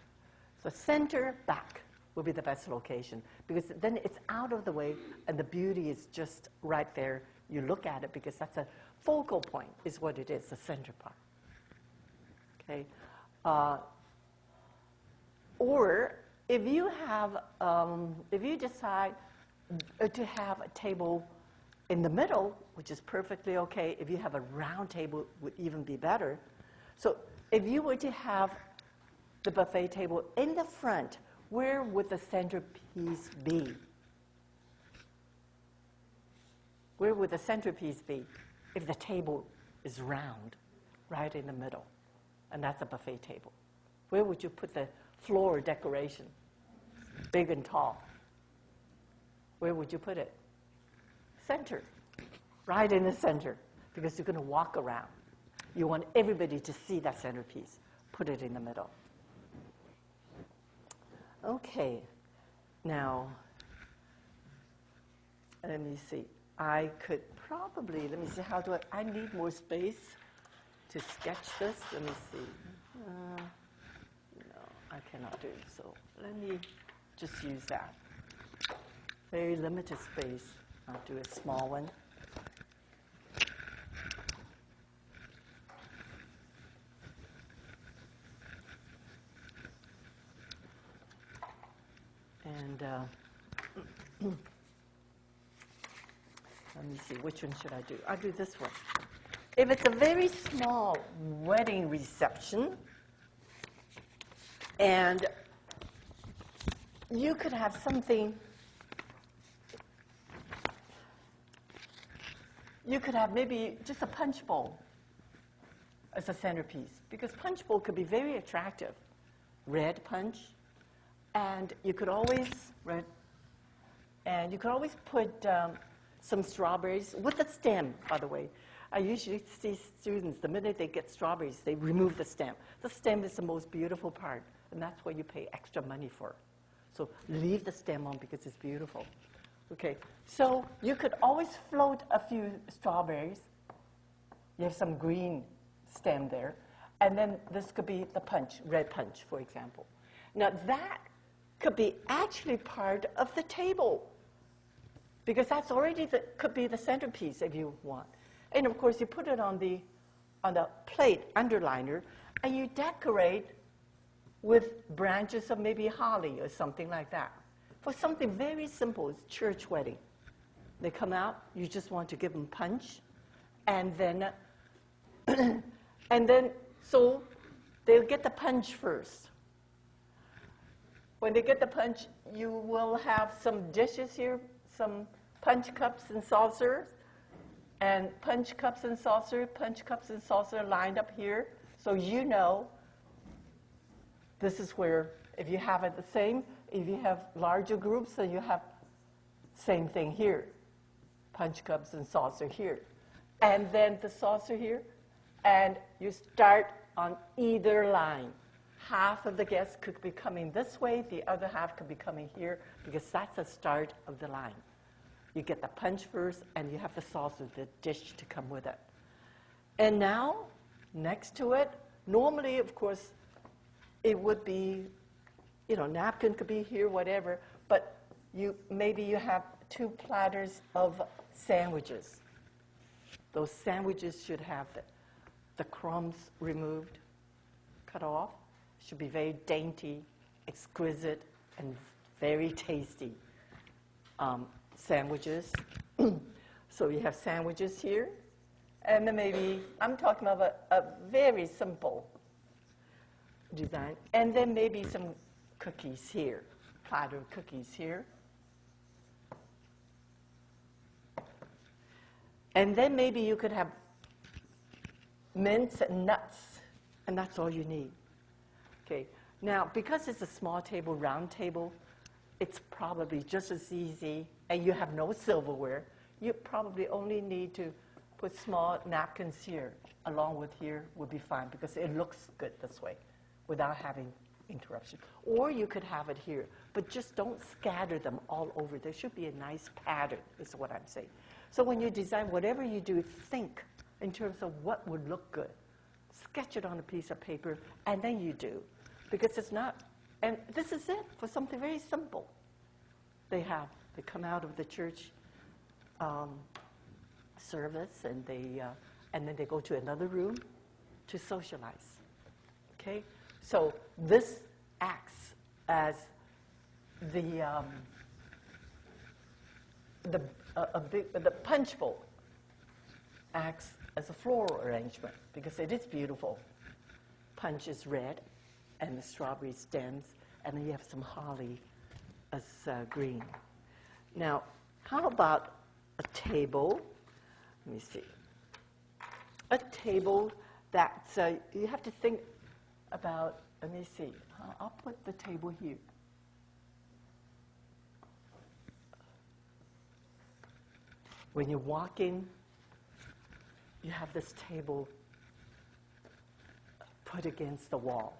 So center, back will be the best location because then it's out of the way and the beauty is just right there. You look at it because that's a focal point is what it is, the center part. Okay. Or if you have, if you decide to have a table in the middle, which is perfectly okay. If you have a round table, would even be better. So if you were to have the buffet table in the front, where would the centerpiece be? Where would the centerpiece be if the table is round, right in the middle? And that's a buffet table. Where would you put the floor decoration, big and tall? Where would you put it? Center, right in the center, because you're going to walk around. You want everybody to see that centerpiece. Put it in the middle. Okay, now, let me see. I could probably, let me see, how do I need more space to sketch this. Let me see. No, I cannot do it, so let me just use that. Very limited space. I'll do a small one. And let me see, which one should I do? I'll do this one. If it's a very small wedding reception, and you could have something you could have maybe just a punch bowl as a centerpiece, because punch bowl could be very attractive. Red punch, and you could always put some strawberries with the stem, by the way. I usually see students, the minute they get strawberries, they remove the stem. The stem is the most beautiful part, and that's what you pay extra money for. So leave the stem on because it's beautiful. Okay, so you could always float a few strawberries. You have some green stem there. And then this could be the punch, red punch, for example. Now that could be actually part of the table, because that's already could be the centerpiece if you want. And of course, you put it on the plate underliner, and you decorate with branches of maybe holly or something like that. For something very simple, it's church wedding. They come out, you just want to give them punch, and then, so they'll get the punch first. When they get the punch, you will have some dishes here, some punch cups and saucers, and punch cups and saucer lined up here. So you know this is where, if you have it the same, if you have larger groups, then you have same thing here. Punch cups and saucer here. And then the saucer here. And you start on either line. Half of the guests could be coming this way, the other half could be coming here, because that's the start of the line. You get the punch first, and you have the saucer, the dish to come with it. And now, next to it, normally, of course, it would be, napkin could be here, whatever, but maybe you have 2 platters of sandwiches. Those sandwiches should have the crumbs removed, cut off. Should be very dainty, exquisite, and very tasty sandwiches. So you have sandwiches here, and then maybe, I'm talking about a very simple design, and then maybe some cookies here, platter of cookies here. And then maybe you could have mince and nuts, and that's all you need. Okay. Now, because it's a small table, round table, it's probably just as easy, and you have no silverware. You probably only need to put small napkins here, along with here would be fine, because it looks good this way, without having interruption. Or you could have it here, but just don't scatter them all over. There should be a nice pattern, is what I'm saying. So when you design, whatever you do, think in terms of what would look good. Sketch it on a piece of paper, and then you do. Because it's not, and this is it for something very simple. They come out of the church service, and then they go to another room to socialize. Okay, so this acts as the punch bowl acts as a floral arrangement, because it is beautiful. Punch is red, and the strawberry stems, and then you have some holly as green. Now, how about a table? Let me see. A table that you have to think about. Let me see. I'll put the table here. When you walk in, you have this table put against the wall.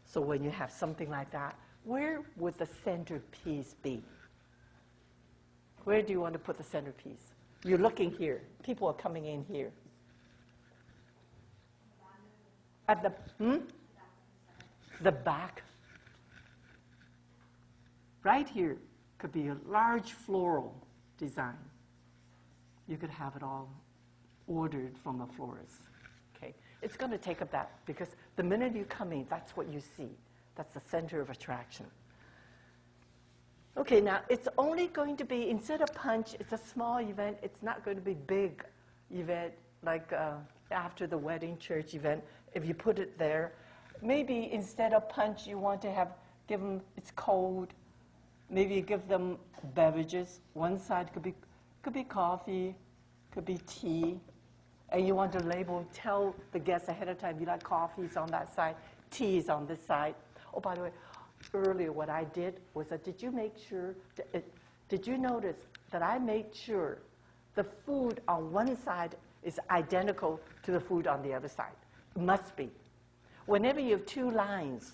So when you have something like that, where would the centerpiece be? Where do you want to put the centerpiece? You're looking here. People are coming in here. At the back. Right here could be a large floral design. You could have it all ordered from a florist. Okay, it's going to take up that, because the minute you come in, that's what you see. That's the center of attraction. Okay, now it's only going to be, instead of punch, it's a small event. It's not going to be big event like after the wedding church event. If you put it there, maybe instead of punch, you want to give them, it's cold. Maybe you give them beverages. One side could be coffee, Could be tea. And you want to label, tell the guests ahead of time, you like coffees on that side, teas on this side. Oh, by the way, earlier what I did was that did you notice that I made sure the food on one side is identical to the food on the other side? It must be. Whenever you have two lines,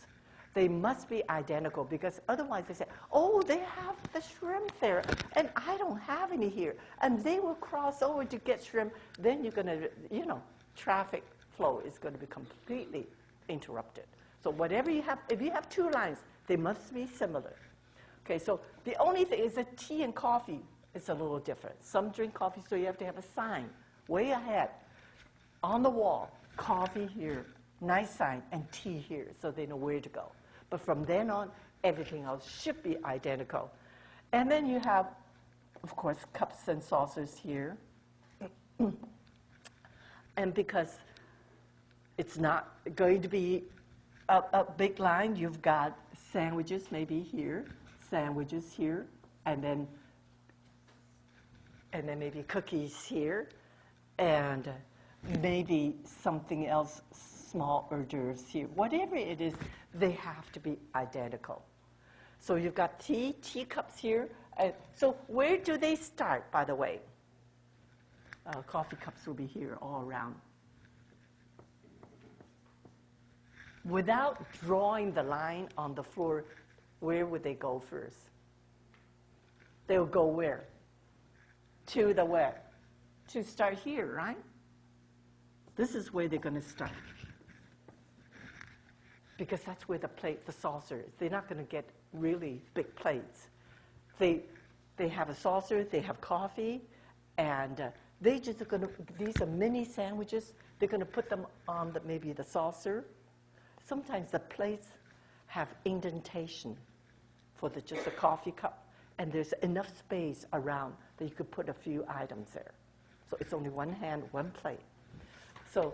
they must be identical because otherwise they say, oh, they have the shrimp there and I don't have any here. And they will cross over to get shrimp. Then you're going to, traffic flow is going to be completely interrupted. So whatever you have, if you have two lines, they must be similar. Okay, so the only thing is that tea and coffee is a little different. Some drink coffee, so you have to have a sign way ahead on the wall, coffee here, nice sign, and tea here, so they know where to go. But from then on, everything else should be identical. And then you have, of course, cups and saucers here. And because it's not going to be a big line, you've got sandwiches maybe here, sandwiches here, and then maybe cookies here, and maybe something else, small hors d'oeuvres here. Whatever it is, they have to be identical. So you've got teacups here. So where do they start, by the way? Coffee cups will be here all around. Without drawing the line on the floor, where would they go first? They'll go where? To the where? To start here, right? This is where they're going to start. Because that's where the plate, the saucer is. They're not going to get really big plates. They have a saucer, they have coffee, and they just are going to, these are mini sandwiches. They're going to put them on maybe the saucer. Sometimes the plates have indentation for just a coffee cup, and there's enough space around that you could put a few items there. So it's only one hand, one plate. So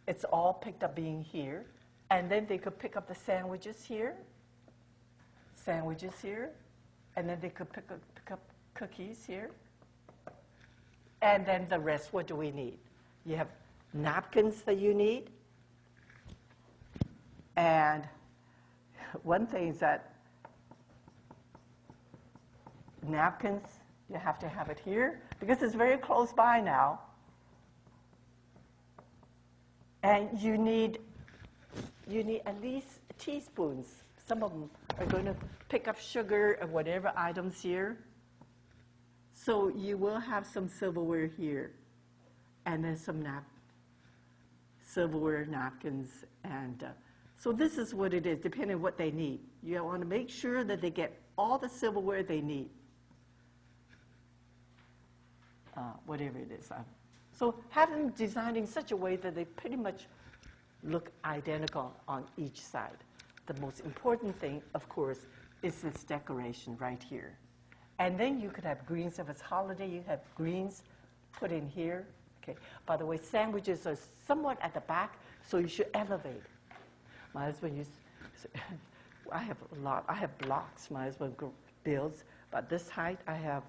it's all picked up being here, and then they could pick up the sandwiches here, and then they could pick up cookies here, and then the rest, what do we need? You have napkins that you need, and one thing is that napkins, you have to have it here, because it's very close by now. And you need at least teaspoons. Some of them are going to pick up sugar and whatever items here. So you will have some silverware here, and then some silverware, napkins, and so this is what it is, depending on what they need. You want to make sure that they get all the silverware they need, whatever it is. So have them designed in such a way that they pretty much look identical on each side. The most important thing, of course, is this decoration right here. And then you could have greens. If it's holiday, you have greens put in here. Okay. By the way, sandwiches are somewhat at the back, so you should elevate. My husband used, I have a lot. I have blocks. My husband builds about this height. I have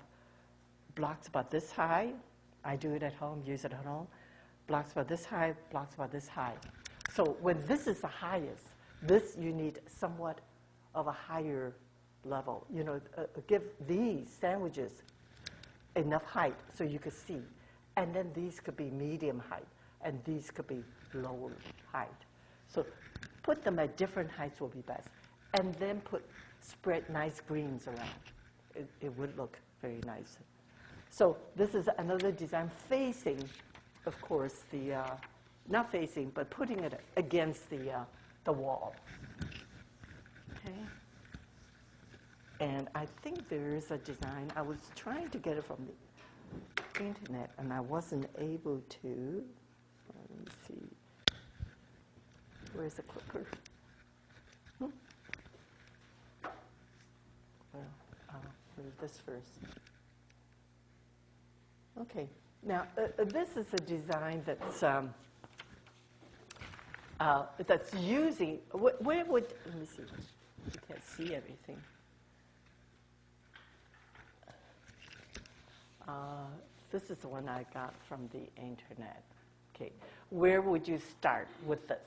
blocks about this high. I do it at home, use it at home. Blocks about this high, blocks about this high. So when this is the highest, this you need somewhat of a higher level. Give these sandwiches enough height so you could see. And then these could be medium height, and these could be lower height. So put them at different heights will be best. And then spread nice greens around. It would look very nice. So this is another design facing, of course, not facing, but putting it against the wall. Okay. And I think there is a design. I was trying to get it from the internet, and I wasn't able to. Let me see. Where's the clicker? Well, I'll do this first. Okay. Now, this is a design that's using. Where would let me see? You can't see everything. This is the one I got from the internet. Okay, where would you start with this?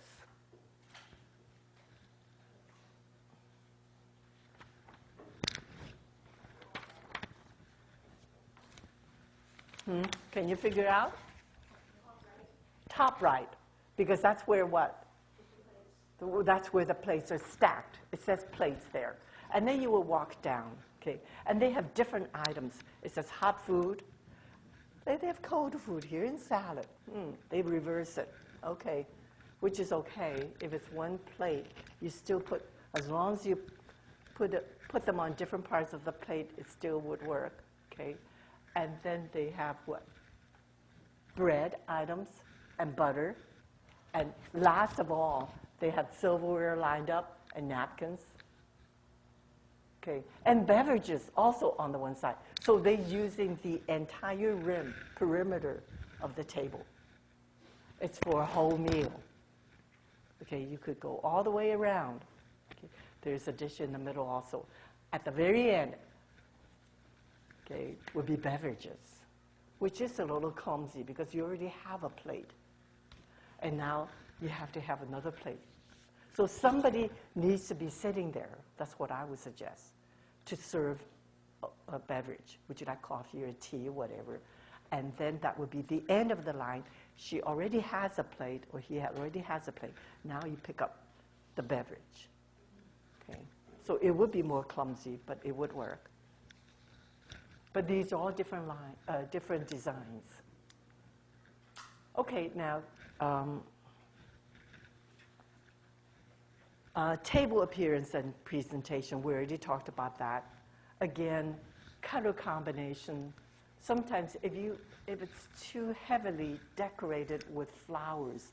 Can you figure out? Top right, because that's where what? That's where the plates are stacked. It says plates there. And then you will walk down, okay? And they have different items. It says hot food. They have cold food here and salad. They reverse it, okay, which is okay. If it's one plate, you still put, as long as you put them on different parts of the plate, it still would work, okay? And then they have what? Bread items and butter. And last of all, they have silverware lined up and napkins. Okay, and beverages also on the one side. So they're using the entire perimeter of the table. It's for a whole meal. Okay, you could go all the way around. Okay, there's a dish in the middle also. At the very end, okay, would be beverages, which is a little clumsy because you already have a plate. And now you have to have another plate. So somebody needs to be sitting there, that's what I would suggest, to serve a beverage. Would you like coffee or tea or whatever? And then that would be the end of the line. She already has a plate, or he already has a plate. Now you pick up the beverage. Okay. So it would be more clumsy, but it would work. But these are all different different designs. Okay, now table appearance and presentation, we already talked about that. Again, color combination. Sometimes if it's too heavily decorated with flowers,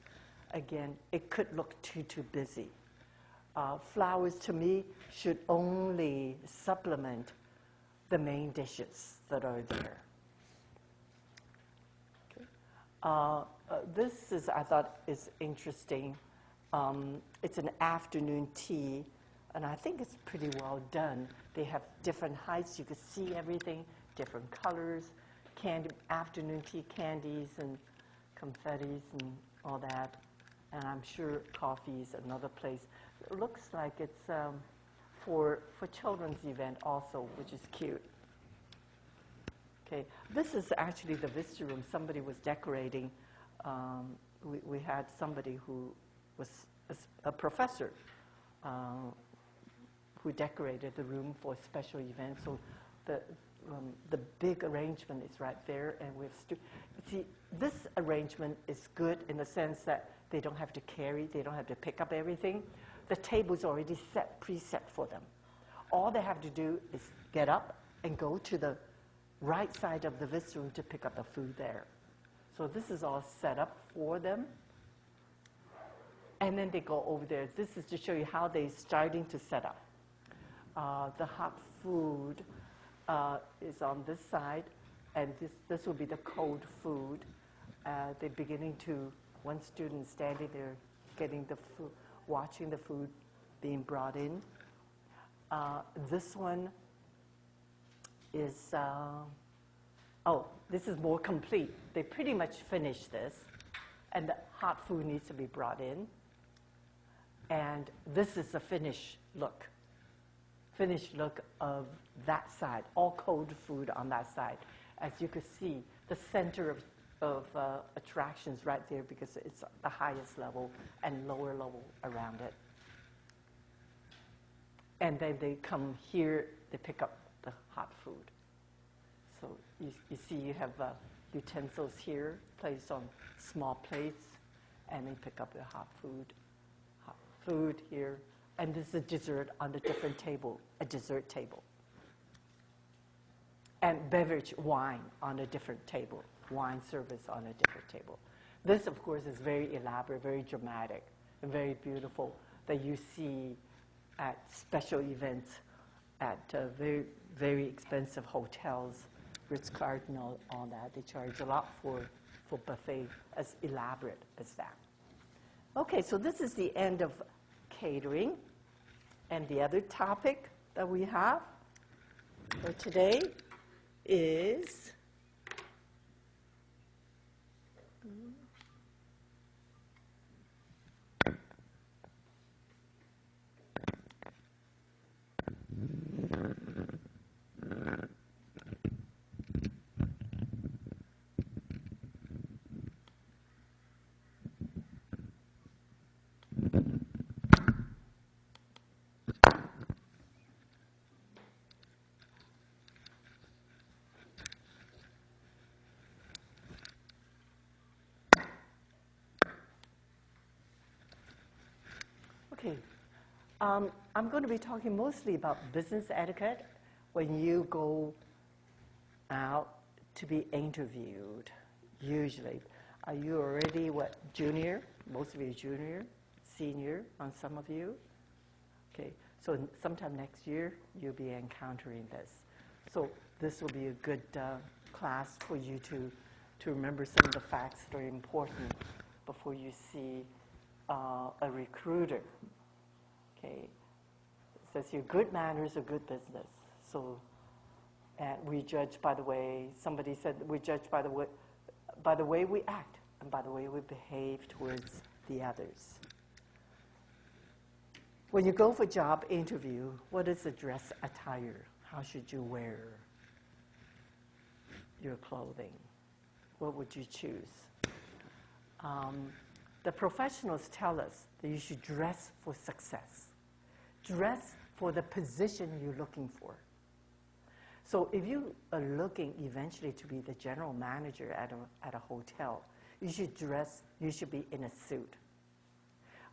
again, it could look too busy. Flowers, to me, should only supplement the main dishes that are there. Okay. This is, I thought, is interesting. It's an afternoon tea, and I think it's pretty well done. They have different heights. You can see everything, different colors, afternoon tea candies and confettis and all that. And I'm sure coffee is another place. It looks like it's for children's event also, which is cute. Okay, this is actually the visitor room. Somebody was decorating. We had somebody who was a professor who decorated the room for a special event. So the big arrangement is right there, and we have see, this arrangement is good in the sense that they don't have to carry, they don't have to pick up everything. The table's already preset for them. All they have to do is get up and go to the right side of the visitor room to pick up the food there. So this is all set up for them. And then they go over there. This is to show you how they're starting to set up. The hot food is on this side, and this will be the cold food. They're beginning to, one student standing there getting the food, watching the food being brought in. This one is, this is more complete. They pretty much finished this, and the hot food needs to be brought in. And this is the finished look of that side, all cold food on that side. As you can see, the center of attractions right there because it's the highest level and lower level around it. And then they come here, they pick up the hot food. So you see you have utensils here, placed on small plates, and they pick up the hot food here. And this is a dessert on a different table, a dessert table. And beverage, wine on a different table, wine service on a different table. This, of course, is very elaborate, very dramatic, and very beautiful that you see at special events at very, very expensive hotels, Ritz-Carlton, all that. They charge a lot for buffet as elaborate as that. Okay, so this is the end of catering. And the other topic that we have for today is Okay. I'm going to be talking mostly about business etiquette when you go out to be interviewed, usually. Are you already, junior? Most of you junior, senior on some of you? Okay, so sometime next year, you'll be encountering this. So this will be a good class for you to remember some of the facts that are important before you see a recruiter. Okay, it says here, good manners are good business. So, and we judge by the way, somebody said we judge by the way we act and by the way we behave towards the others. When you go for job interview, what is the dress attire? How should you wear your clothing? What would you choose? The professionals tell us that you should dress for success. Dress for the position you're looking for. So if you are looking eventually to be the general manager at a hotel, you should be in a suit.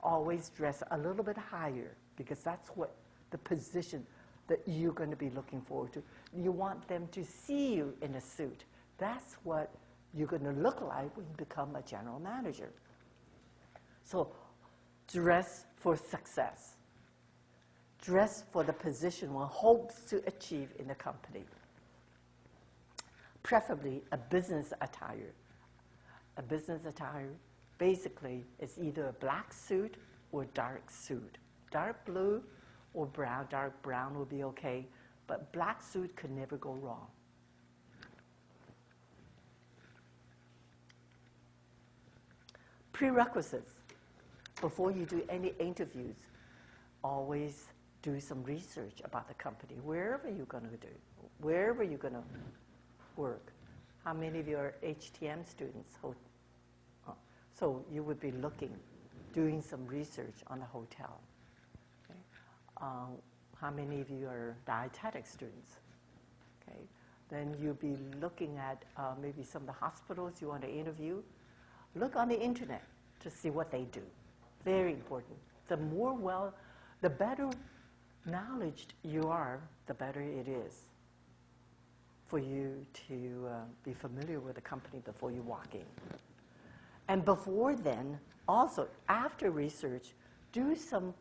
Always dress a little bit higher because that's what the position that you're going to be looking forward to. You want them to see you in a suit. That's what you're going to look like when you become a general manager. So dress for success. Dress for the position one hopes to achieve in the company. Preferably a business attire. A business attire basically is either a black suit or dark suit. Dark blue or brown. Dark brown will be okay, but black suit could never go wrong. Prerequisites. Before you do any interviews, always do some research about the company, wherever you're going to do, wherever you're going to work. How many of you are HTM students? So you would be doing some research on the hotel. Okay. How many of you are dietetic students? Okay. Then you'll be looking at maybe some of the hospitals you want to interview. Look on the internet to see what they do. Very important. The better knowledge you are, the better it is for you to be familiar with the company before you walk in. And before then, also after research, do some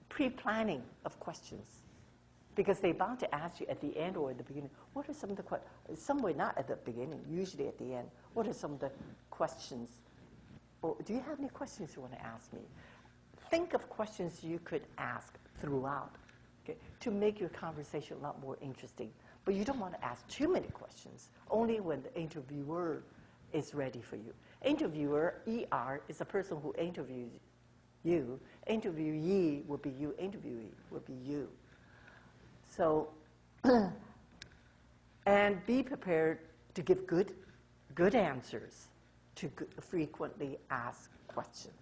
pre-planning of questions. Because they're bound to ask you at the end or at the beginning, what are some of the questions, somewhere not at the beginning, usually at the end, what are some of the questions? Or do you have any questions you want to ask me? Think of questions you could ask throughout, okay, to make your conversation a lot more interesting. But you don't want to ask too many questions, only when the interviewer is ready for you. Interviewer, ER, is the person who interviews you. Interviewee will be you. Interviewee will be you. So, and be prepared to give good answers to frequently asked questions.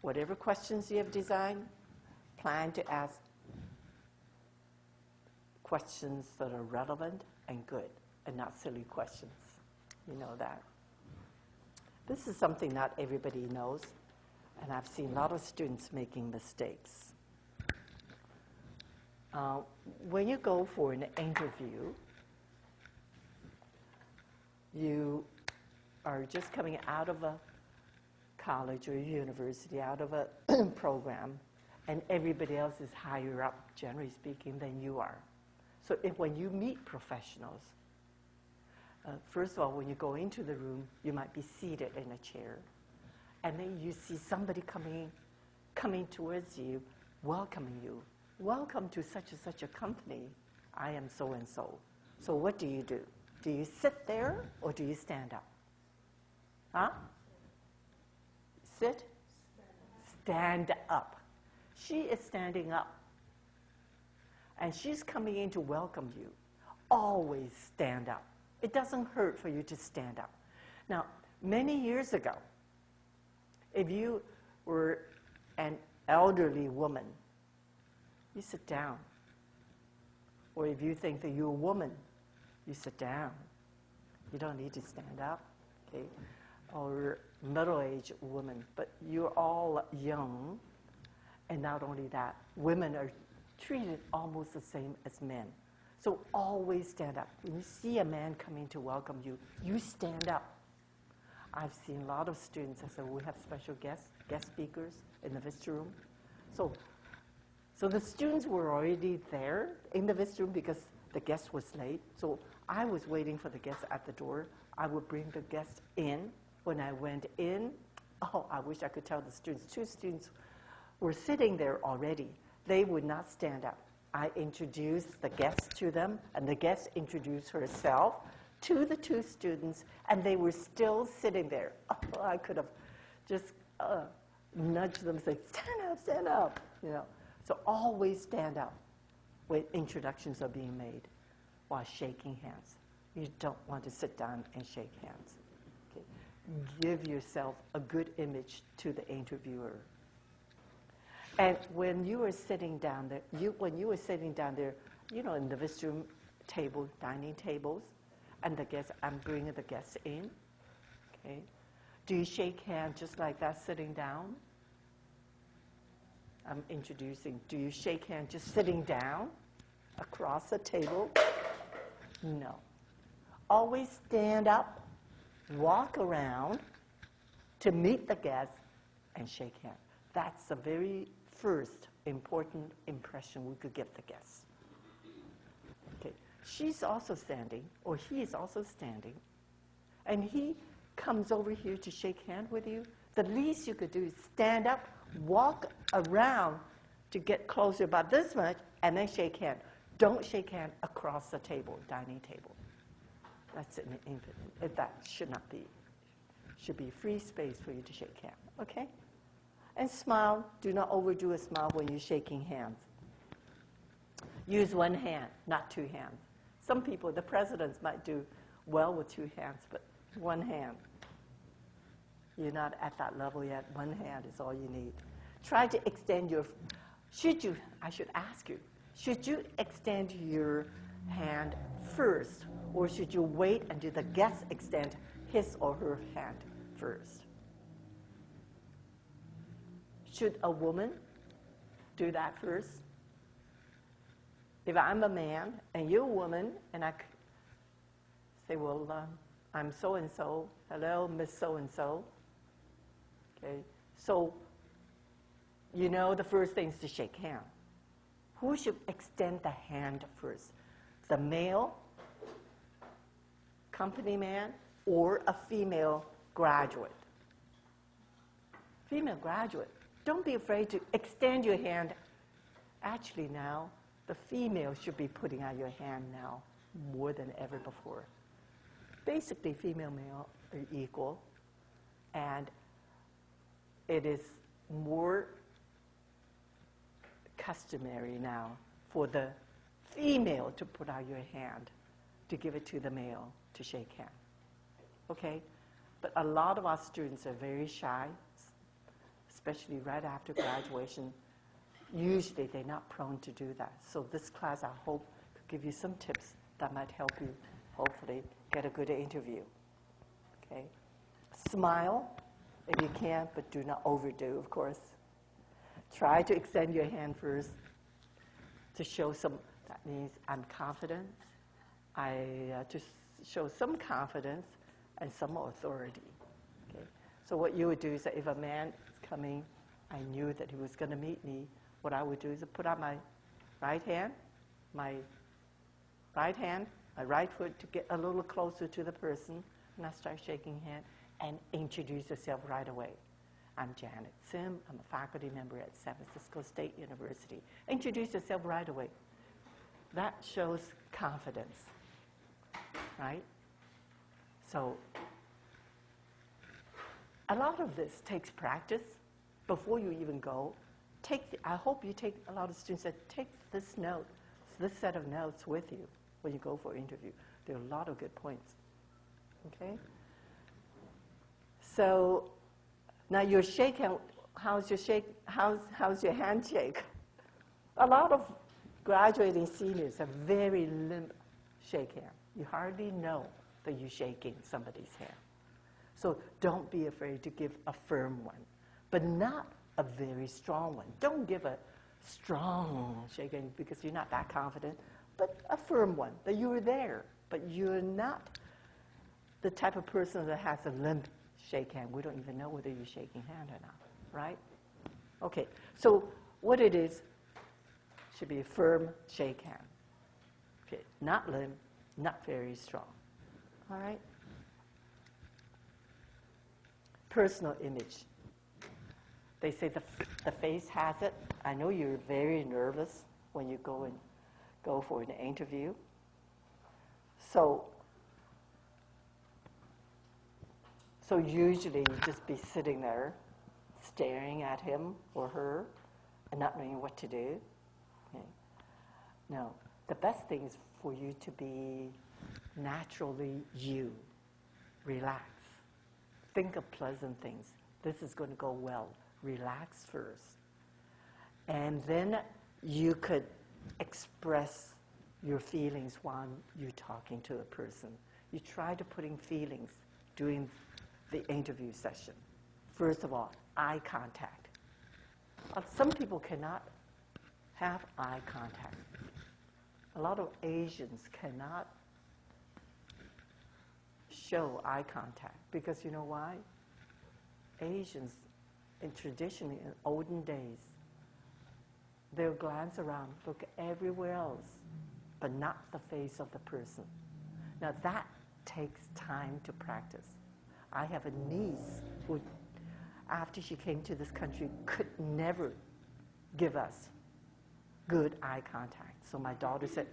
Whatever questions you have designed, plan to ask questions that are relevant and good, and not silly questions. You know that. This is something not everybody knows, and I've seen a lot of students making mistakes. When you go for an interview, you are just coming out of a college or university, out of a program, and everybody else is higher up, generally speaking, than you are. So when you meet professionals, first of all, when you go into the room, you might be seated in a chair, and then you see somebody coming towards you, welcoming you. Welcome to such and such a company. I am so and so. So what do? Do you sit there or do you stand up? Huh? Sit? Stand up. She is standing up. And she's coming in to welcome you. Always stand up. It doesn't hurt for you to stand up. Now, many years ago, if you were an elderly woman, you sit down. Or if you think that you're a woman, you sit down. You don't need to stand up, okay? Or middle-aged woman, but you're all young. And not only that, women are treated almost the same as men. So always stand up. When you see a man coming to welcome you, you stand up. I've seen a lot of students. I said, we have special guest speakers in the visitor room. So the students were already there in the visitor room because the guest was late. So I was waiting for the guest at the door. I would bring the guest in. When I went in, oh, I wish I could tell the students. 2 students were sitting there already. They would not stand up. I introduced the guest to them, and the guest introduced herself to the 2 students, and they were still sitting there. Oh, I could have just nudged them and said, stand up, you know. So always stand up when introductions are being made while shaking hands. You don't want to sit down and shake hands. Okay. Give yourself a good image to the interviewer. And when you were sitting down there, you know, in the visitor room table, dining tables, and the guests, I'm bringing the guests in, okay? Do you shake hands just like that, sitting down? I'm introducing. Do you shake hands just sitting down across the table? No. Always stand up, walk around to meet the guests, and shake hands. That's the very first important impression we could give the guests. Okay, she's also standing, or he is also standing, and he comes over here to shake hands with you. The least you could do is stand up, walk around to get closer about this much, and then shake hands. Don't shake hands across the table, dining table. That's an infinite. That should not be. Should be free space for you to shake hands. Okay? And smile. Do not overdo a smile when you're shaking hands. Use one hand, not 2 hands. Some people, the presidents, might do well with 2 hands, but one hand. You're not at that level yet. One hand is all you need. Try to extend your, I should ask you, should you extend your hand first, or should you wait until the guest extend his or her hand first? Should a woman do that first? If I'm a man and you're a woman, and I say, well, I'm so-and-so. Hello, Miss So-and-so. Okay, so you know the first thing is to shake hands. Who should extend the hand first? The male company man or a female graduate? Female graduate. Don't be afraid to extend your hand. Actually now, the female should be putting out your hand now more than ever before. Basically, female male are equal, and it is more customary now for the female to put out your hand, to give it to the male to shake hands. Okay? But a lot of our students are very shy, especially right after graduation. Usually they're not prone to do that. So this class, I hope, could give you some tips that might help you, hopefully, get a good interview. Okay? Smile if you can, but do not overdo, of course. Try to extend your hand first to show some, that means I'm confident. To show some confidence and some authority. Okay? So what you would do is that if a man is coming, I knew that he was going to meet me, what I would do is put out my right hand, my right foot to get a little closer to the person, and I start shaking hands and introduce yourself right away. I'm Janet Sim. I'm a faculty member at San Francisco State University. Introduce yourself right away. That shows confidence. right? So a lot of this takes practice before you even go. I hope you take, a lot of students that take this set of notes with you when you go for interview. There are a lot of good points, okay? So now your shake hand, how's your handshake? A lot of graduating seniors have very limp shake hand. You hardly know that you're shaking somebody's hand. So don't be afraid to give a firm one, but not a very strong one. Don't give a strong shake hand because you're not that confident, but a firm one, that you were there, but you're not the type of person that has a limp shake hand. We don't even know whether you're shaking hand or not, right? Okay, so what it is should be a firm shake hand. Okay, not limp, not very strong. All right? Personal image. They say the face has it. I know you're very nervous when you go for an interview. So usually you just be sitting there staring at him or her and not knowing what to do. Okay. No, the best thing is for you to be naturally you. Relax. Think of pleasant things. This is going to go well. Relax first. And then you could express your feelings while you're talking to a person. You try to put in feelings during the interview session. First of all, eye contact. Some people cannot have eye contact. A lot of Asians cannot show eye contact because you know why? Asians, traditionally in olden days, they'll glance around, look everywhere else, but not the face of the person. Now that takes time to practice. I have a niece who, after she came to this country, could never give us good eye contact. So my daughter said,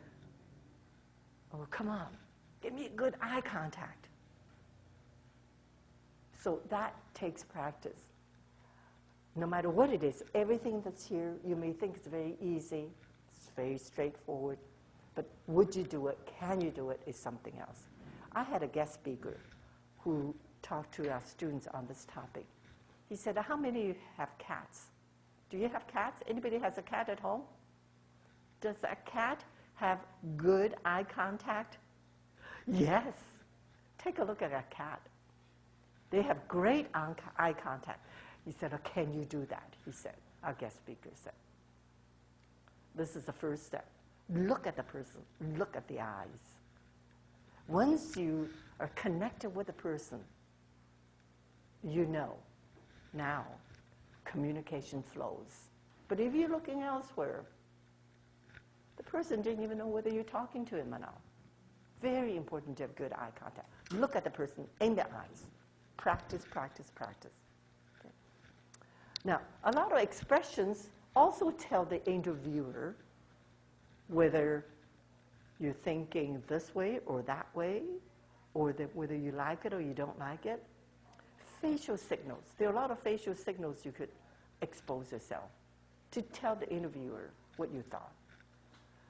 "Oh, come on, give me good eye contact." So that takes practice. No matter what it is, everything that's here, you may think it's very easy, it's very straightforward, but would you do it, can you do it, is something else. I had a guest speaker who talked to our students on this topic. He said, how many of you have cats? Do you have cats? Anybody has a cat at home? Does a cat have good eye contact? Yes. Take a look at a cat. They have great eye contact. He said, oh, can you do that? He said, our guest speaker said. This is the first step. Look at the person. Look at the eyes. Once you are connected with the person, you know, now communication flows. But if you're looking elsewhere, the person didn't even know whether you're talking to him or not. Very important to have good eye contact. Look at the person in the eyes. Practice, practice, practice. Okay. Now, a lot of expressions also tell the interviewer whether you're thinking this way or that way, or whether you like it or you don't like it. Facial signals. There are a lot of facial signals you could expose yourself to tell the interviewer what you thought.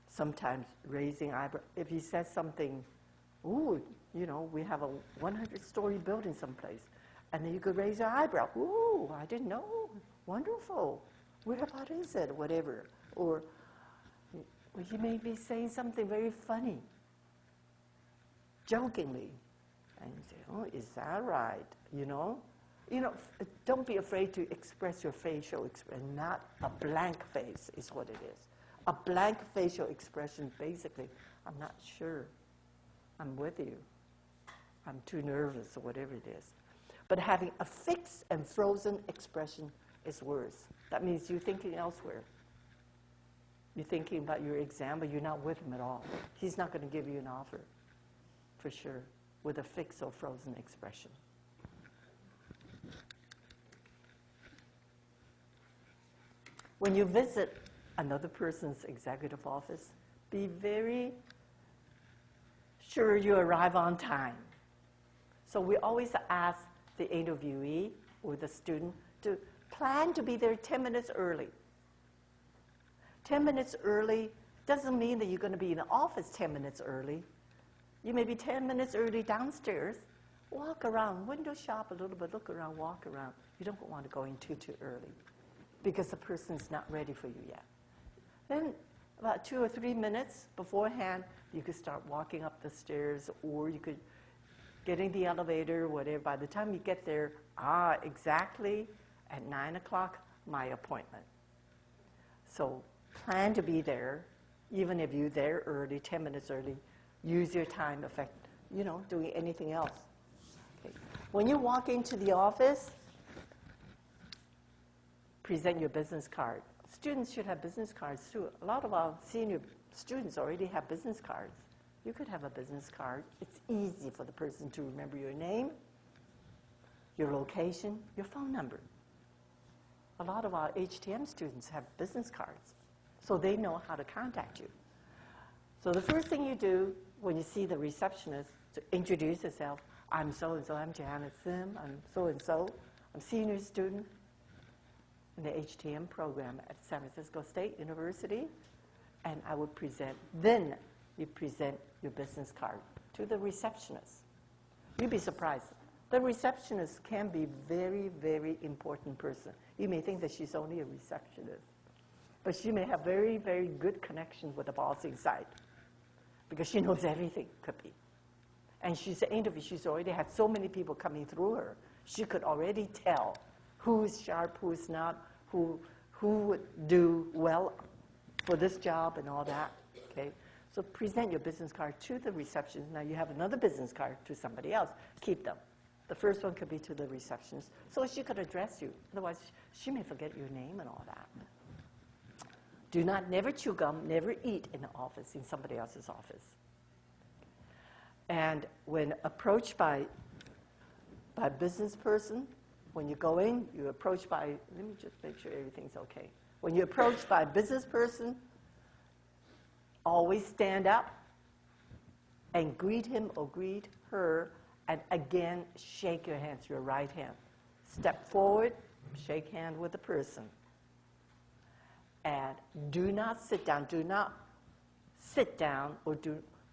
Sometimes raising eyebrow. If he says something, ooh, you know, we have a 100-story building someplace, and then you could raise your eyebrow. Ooh, I didn't know. Wonderful. Whereabout is it? Whatever. Or you may be saying something very funny, jokingly, and you say, "Oh, is that right?" You know, don't be afraid to express your facial expression. Not a blank face is what it is. A blank facial expression, basically, I'm not sure. I'm with you. I'm too nervous, or whatever it is. But having a fixed and frozen expression is worse. That means you're thinking elsewhere. You're thinking about your exam, but you're not with him at all. He's not going to give you an offer, for sure, with a fixed or frozen expression. When you visit another person's executive office, be very sure you arrive on time. So we always ask the interviewee or the student to plan to be there 10 minutes early. 10 minutes early doesn't mean that you're going to be in the office 10 minutes early. You may be 10 minutes early downstairs. Walk around, window shop a little bit, look around, walk around. You don't want to go in too early because the person's not ready for you yet. Then about 2 or 3 minutes beforehand, you could start walking up the stairs, or you could get in the elevator, whatever. By the time you get there, exactly at 9 o'clock, my appointment. So plan to be there, even if you're there early, 10 minutes early. Use your time doing anything else. Okay. When you walk into the office, present your business card. Students should have business cards too. A lot of our senior students already have business cards. You could have a business card. It's easy for the person to remember your name, your location, your phone number. A lot of our HTM students have business cards, so they know how to contact you. So the first thing you do when you see the receptionist, to introduce yourself. I'm so-and-so, I'm Janet Sim, I'm so-and-so, I'm senior student in the HTM program at San Francisco State University, and I would present. Then you present your business card to the receptionist. You'd be surprised. The receptionist can be very, very important person. You may think that she's only a receptionist, but she may have very, very good connections with the boss inside because she knows everything, could be. And she's an interview. She's already had so many people coming through her. She could already tell who's sharp, who's not, who would do well for this job and all that, okay? So present your business card to the receptionist. Now you have another business card to somebody else. Keep them. The first one could be to the receptionist, so she could address you. Otherwise, she may forget your name and all that. Do not never chew gum, never eat in the office, in somebody else's office. And when approached by a business person, when you go in, you're approached by, let me just make sure everything's okay. When you're approached by a business person, always stand up and greet him or greet her, and again, shake your hands, your right hand. Step forward, shake hand with the person. And do not sit down. Do not sit down, or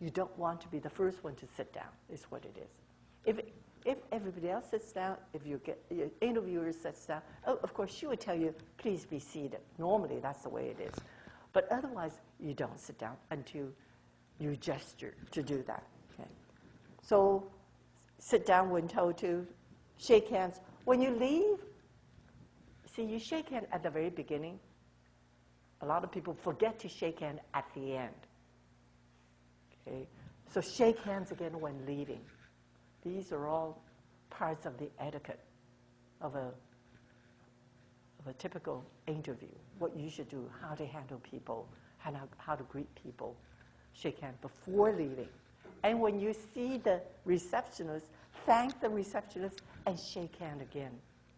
you don't want to be the first one to sit down, is what it is. If everybody else sits down, if your interviewer sits down, of course, she would tell you, please be seated. Normally, that's the way it is. But otherwise, you don't sit down until you gesture to do that. Okay. So sit down when told to, shake hands. When you leave, see, you shake hands at the very beginning. A lot of people forget to shake hands at the end. Okay. So shake hands again when leaving. These are all parts of the etiquette of a typical interview. What you should do, how to handle people, how to greet people, shake hands before leaving. And when you see the receptionist, thank the receptionist and shake hand again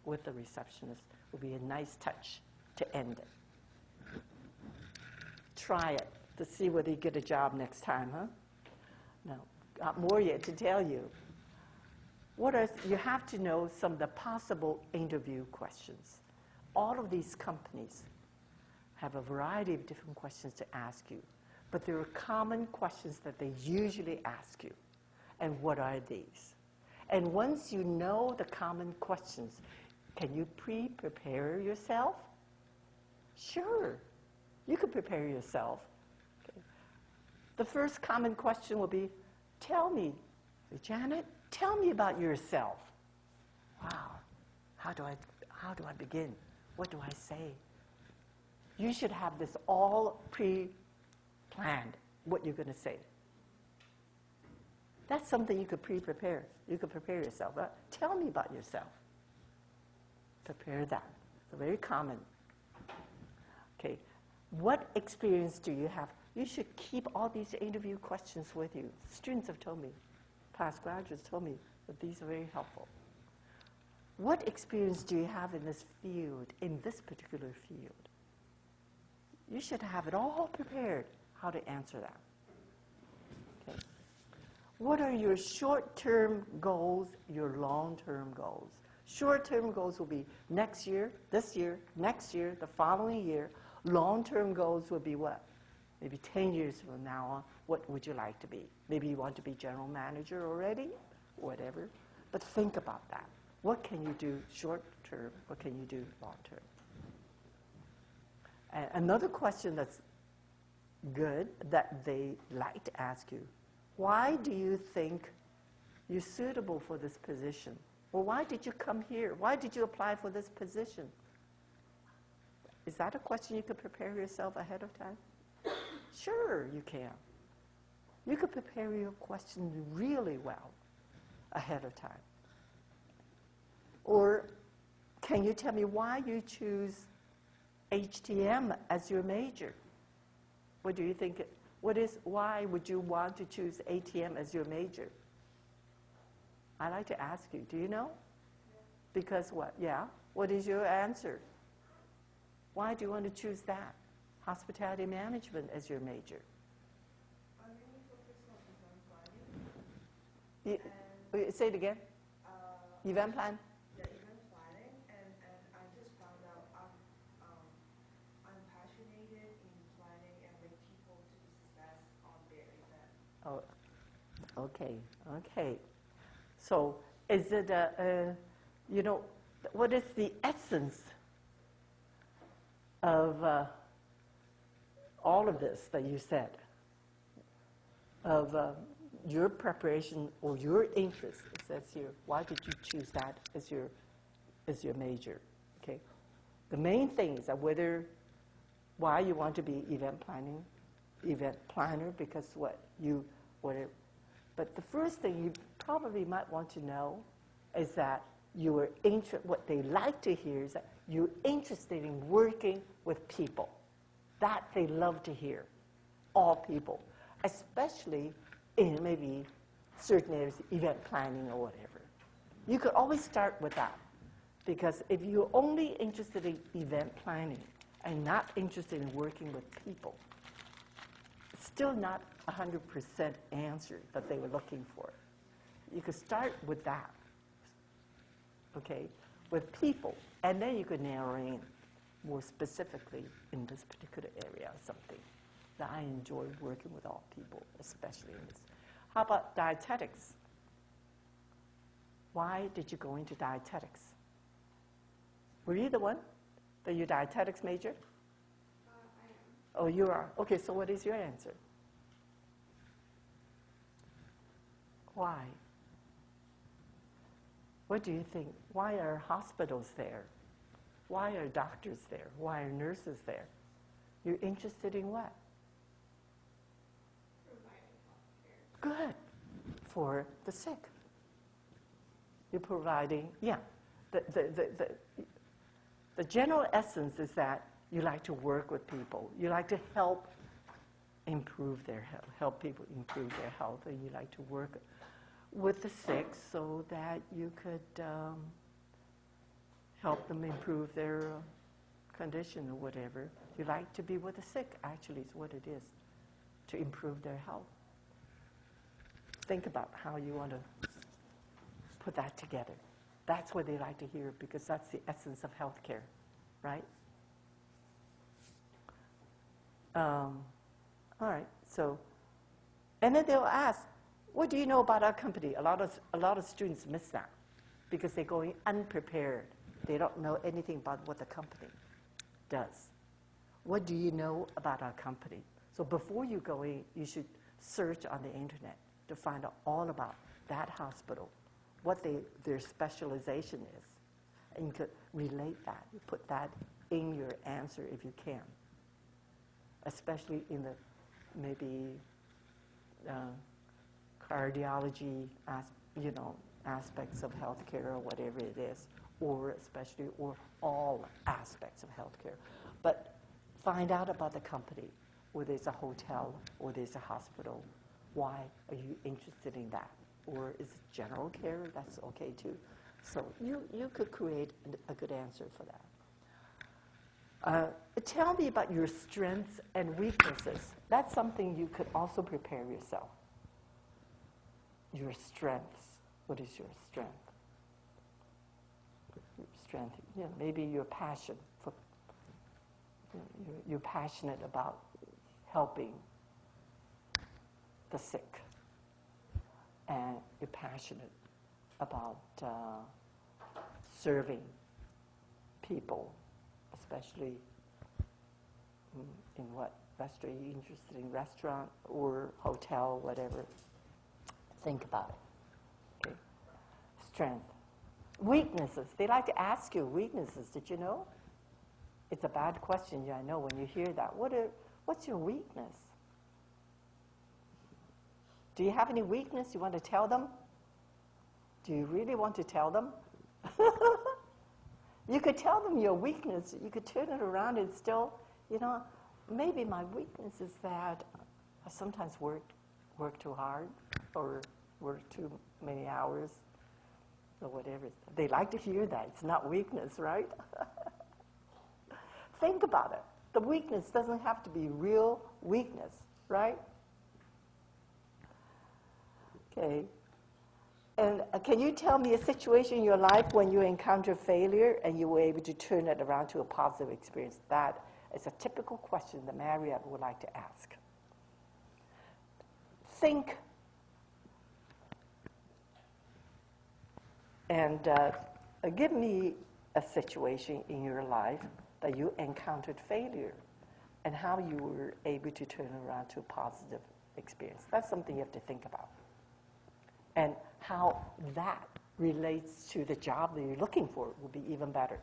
with the receptionist. Will be a nice touch to end it. Try it to see whether you get a job next time, huh? No, got more yet to tell you. You have to know some of the possible interview questions. All of these companies have a variety of different questions to ask you, but there are common questions that they usually ask you. And what are these? And once you know the common questions, can you prepare yourself? Sure, you can prepare yourself. Okay. The first common question will be, tell me, Janet, tell me about yourself. Wow, how do I begin? What do I say? You should have this all pre-planned, what you're going to say. That's something you could pre-prepare. You could prepare yourself. Tell me about yourself. Prepare that. It's very common. Okay. What experience do you have? You should keep all these interview questions with you. Students have told me, past graduates told me that these are very helpful. What experience do you have in this field, in this particular field? You should have it all prepared how to answer that. Okay. What are your short-term goals, your long-term goals? Short-term goals will be next year, this year, next year, the following year. Long-term goals will be what? Maybe 10 years from now on, what would you like to be? Maybe you want to be general manager already, whatever. But think about that. What can you do short-term? What can you do long-term? And another question that's good that they like to ask you, why do you think you're suitable for this position? Or why did you come here? Why did you apply for this position? Is that a question you could prepare yourself ahead of time? Sure, you can. You could prepare your question really well ahead of time. Or can you tell me why you choose HTM as your major? What do you think? Why would you want to choose ATM as your major? I like to ask you, do you know? Because what? Yeah? What is your answer? Why do you want to choose that? Hospitality management as your major. I mainly focus on event planning. Say it again. Event plan? Yeah, event planning, and I just found out I'm passionate in planning and make people to be success on their event. Oh, okay. So is it, what is the essence of all of this that you said, of your preparation or your interest? It says here, why did you choose that as your major? Okay, the main thing is that why you want to be event planner, because but the first thing you probably might want to know is that what they like to hear is that you're interested in working with people. That they love to hear, all people, especially in maybe certain areas, event planning or whatever. You could always start with that, because if you're only interested in event planning and not interested in working with people, it's still not 100% answer that they were looking for. You could start with that, okay, with people, and then you could narrow in more specifically in this particular area or something that I enjoy working with all people, especially in this. How about dietetics? Why did you go into dietetics? Were you the one? Are you dietetics major? I am. Oh, you are. Okay, so what is your answer? Why? What do you think? Why are hospitals there? Why are doctors there? Why are nurses there? You're interested in what? Providing health care. Good. For the sick. You're providing, yeah. The general essence is that you like to work with people. You like to help improve their health, help people improve their health, and you like to work with the sick so that you could help them improve their condition or whatever. You like to be with the sick, actually, is what it is, to improve their health. Think about how you want to put that together. That's what they like to hear, because that's the essence of healthcare, right? All right, so, and then they'll ask, what do you know about our company? A lot of students miss that because they're going unprepared. They don't know anything about what the company does. What do you know about our company? So before you go in, you should search on the internet to find out all about that hospital, what their specialization is. And you could relate that. You put that in your answer if you can, especially in the maybe cardiology, aspects of healthcare or whatever it is, or all aspects of healthcare. But find out about the company, whether it's a hotel or there's a hospital. Why are you interested in that? Or is it general care? That's okay too. So you could create a good answer for that. Tell me about your strengths and weaknesses. That's something you could also prepare yourself. your strengths. What is your strength? Strength, maybe your passion for, you're passionate about helping the sick, and you're passionate about serving people, especially in what restaurant you're interested in, restaurant or hotel, whatever. Think about it. Okay. Strength. Weaknesses. They like to ask you weaknesses. Did you know? It's a bad question, I know, when you hear that. What's your weakness? Do you have any weakness you want to tell them? Do you really want to tell them? You could tell them your weakness. You could turn it around and still, maybe my weakness is that I sometimes work too hard or work too many hours or whatever. They like to hear that. It's not weakness, right? Think about it. The weakness doesn't have to be real weakness, right? Okay. And can you tell me a situation in your life when you encountered failure and you were able to turn it around to a positive experience? That is a typical question that Marriott would like to ask. Think and give me a situation in your life that you encountered failure and how you were able to turn it around to a positive experience. That's something you have to think about. And how that relates to the job that you're looking for will be even better.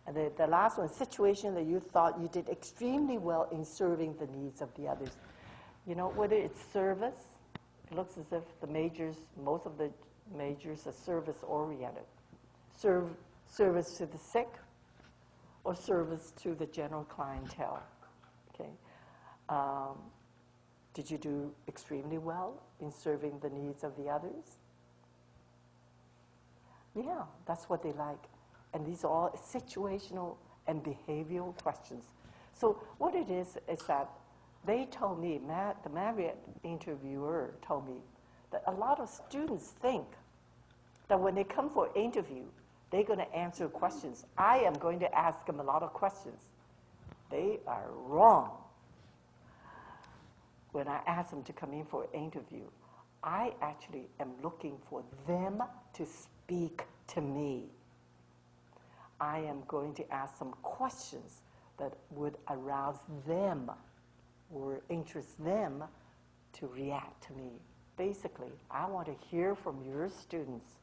And the last one, situation that you thought you did extremely well in serving the needs of the others. Whether it's service, it looks as if most of the majors are service-oriented. Service to the sick or service to the general clientele. Okay. Did you do extremely well in serving the needs of the others? Yeah, that's what they like. And these are all situational and behavioral questions. So what it is that they told me, the Marriott interviewer told me, that a lot of students think that when they come for an interview, they're going to answer questions. I am going to ask them a lot of questions. They are wrong. When I ask them to come in for an interview, I actually am looking for them to speak to me. I am going to ask some questions that would arouse them or interest them to react to me. Basically, I want to hear from your students.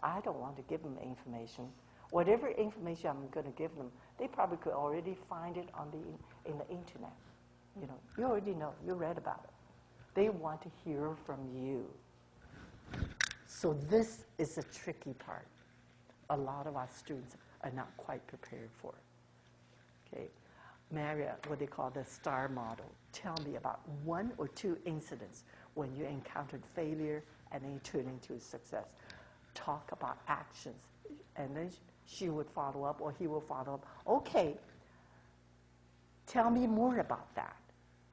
I don't want to give them information. Whatever information I'm going to give them, they probably could already find it in the internet. You already know. You read about it. They want to hear from you. So this is a tricky part. A lot of our students are not quite prepared for it. Okay. Marriott, what they call the STAR model. Tell me about one or two incidents when you encountered failure and then you turned into success. Talk about actions. And then she would follow up or he will follow up. Okay, tell me more about that.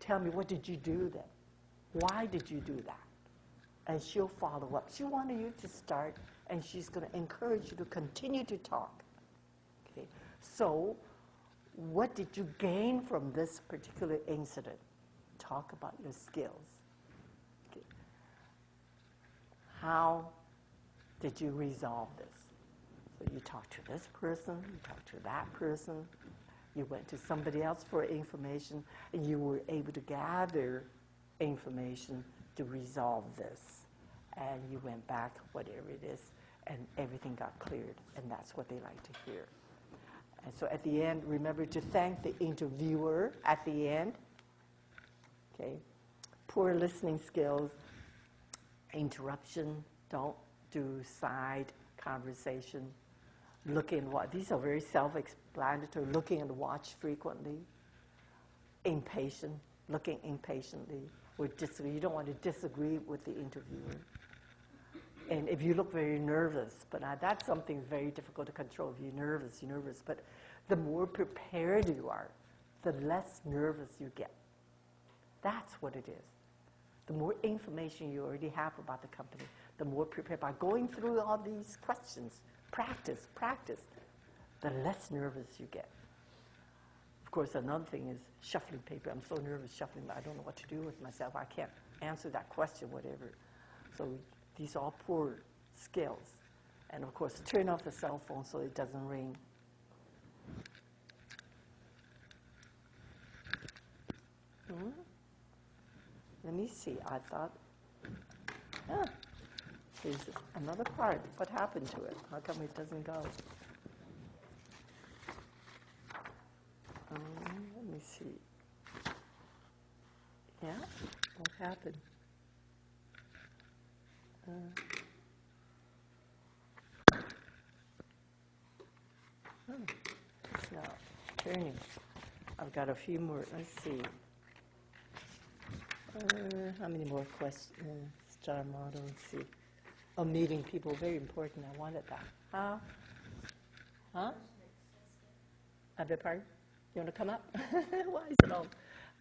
Tell me, what did you do then? Why did you do that? And she'll follow up. She wanted you to start, and she's going to encourage you to continue to talk. Okay. So what did you gain from this particular incident? Talk about your skills. Okay. How did you resolve this? So you talked to this person, you talked to that person, you went to somebody else for information, and you were able to gather information to resolve this. And you went back, whatever it is, and everything got cleared. And that's what they like to hear. And so at the end, remember to thank the interviewer at the end. Okay. Poor listening skills, interruption, don't do side conversation. Looking what? These are very self-explanatory. Looking at the watch frequently. Impatient, looking impatiently. You don't want to disagree with the interviewer. And if you look very nervous, but that's something very difficult to control. If you're nervous. But the more prepared you are, the less nervous you get. That's what it is. The more information you already have about the company, the more prepared. By going through all these questions, practice, the less nervous you get. Of course, another thing is shuffling paper. I'm so nervous shuffling, I don't know what to do with myself. I can't answer that question, whatever. So these are all poor skills. And of course, turn off the cell phone so it doesn't ring. Let me see. I thought, here's another part. What happened to it? How come it doesn't go? Let me see. Yeah, what happened? It's not turning. I've got a few more. Let's see. How many more questions? Star model. Let's see. Oh, meeting people, very important. I wanted that. Huh? I beg your pardon? You want to come up? Why is it all?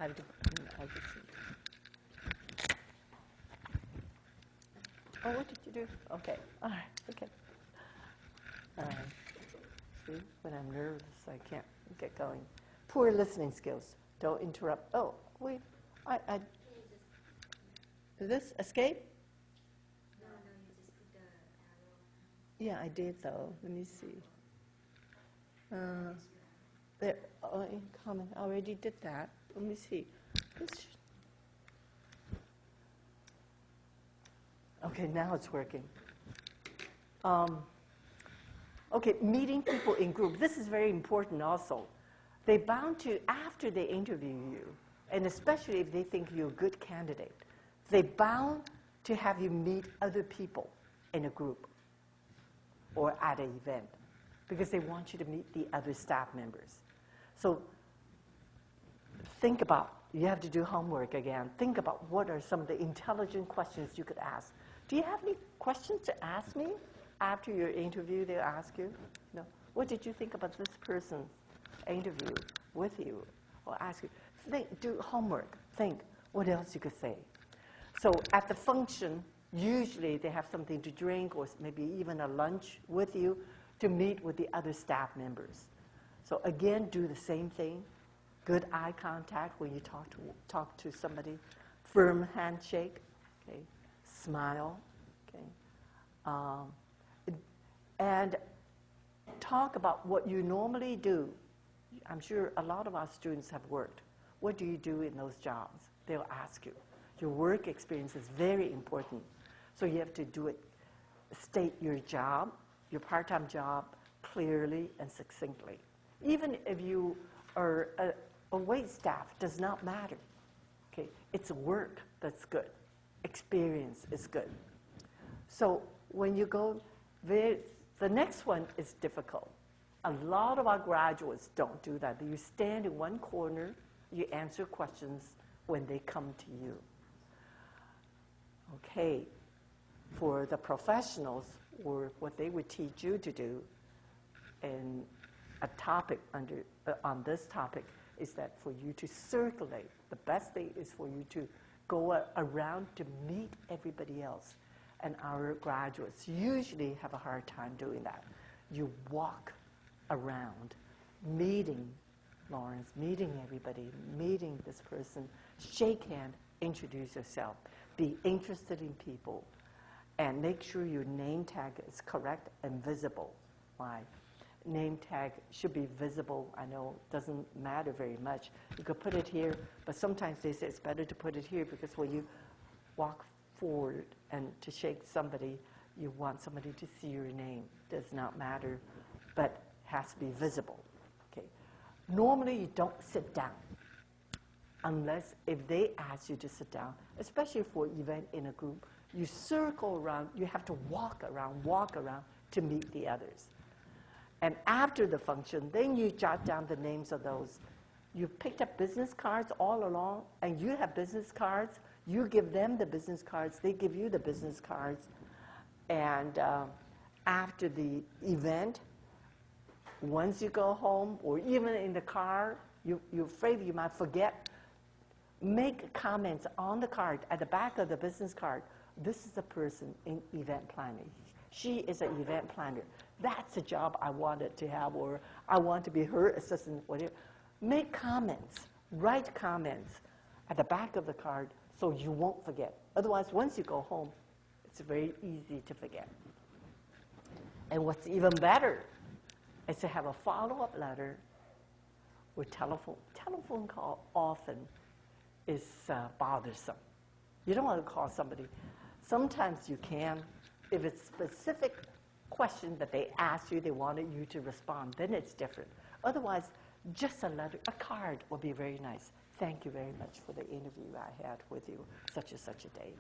I have to see. Oh, what did you do? Okay. All right. Okay. See, when I'm nervous, I can't get going. Poor listening skills. Don't interrupt. Oh, wait. Did this escape? No, you just put the arrow. Yeah, I did though. Let me see. There. Oh, comment. I already did that. Let me see. Okay, now it's working. Okay, meeting people in group. This is very important also. They're bound to, after they interview you, and especially if they think you're a good candidate, they're bound to have you meet other people in a group or at an event because they want you to meet the other staff members. So think about, you have to do homework again. Think about what are some of the intelligent questions you could ask. Do you have any questions to ask me after your interview? They'll ask you, no. What did you think about this person's interview with you? Or ask you. Think, do homework. Think what else you could say. So at the function, usually they have something to drink or maybe even a lunch with you to meet with the other staff members. So again, do the same thing. Good eye contact when you talk to somebody. Firm handshake. Okay. Smile. Okay. And talk about what you normally do. I'm sure a lot of our students have worked. What do you do in those jobs? They'll ask you. Your work experience is very important. So you have to do it, state your job, your part-time job, clearly and succinctly. Even if you are a wait staff, does not matter. Okay, it's work that's good. Experience is good. So when you go, the next one is difficult. A lot of our graduates don't do that. You stand in one corner, you answer questions when they come to you. Okay, for the professionals, or what they would teach you to do, and a topic on this topic is that for you to circulate. The best thing is for you to go around to meet everybody else. And our graduates usually have a hard time doing that. You walk around, meeting Lawrence, meeting everybody, meeting this person, shake hand, introduce yourself, be interested in people, and make sure your name tag is correct and visible. Why? Name tag should be visible. I know it doesn't matter very much. You could put it here, but sometimes they say it's better to put it here because when you walk forward and to shake somebody, you want somebody to see your name. Does not matter, but has to be visible. Okay. Normally you don't sit down unless if they ask you to sit down, especially for an event in a group. You circle around, you have to walk around to meet the others. And after the function, then you jot down the names of those. You picked up business cards all along, and you have business cards. You give them the business cards. They give you the business cards. And after the event, once you go home, or even in the car, you're afraid you might forget. Make comments on the card, at the back of the business card. This is a person in event planning. She is an event planner. That's a job I wanted to have, or I want to be her assistant, whatever. Make comments, write comments at the back of the card so you won't forget. Otherwise, once you go home, it's very easy to forget. And what's even better is to have a follow-up letter with telephone. Telephone call often is bothersome. You don't want to call somebody. Sometimes you can. If it's specific question that they asked you, they wanted you to respond, then it's different. Otherwise, just a letter, a card would be very nice. Thank you very much for the interview I had with you, such and such a day.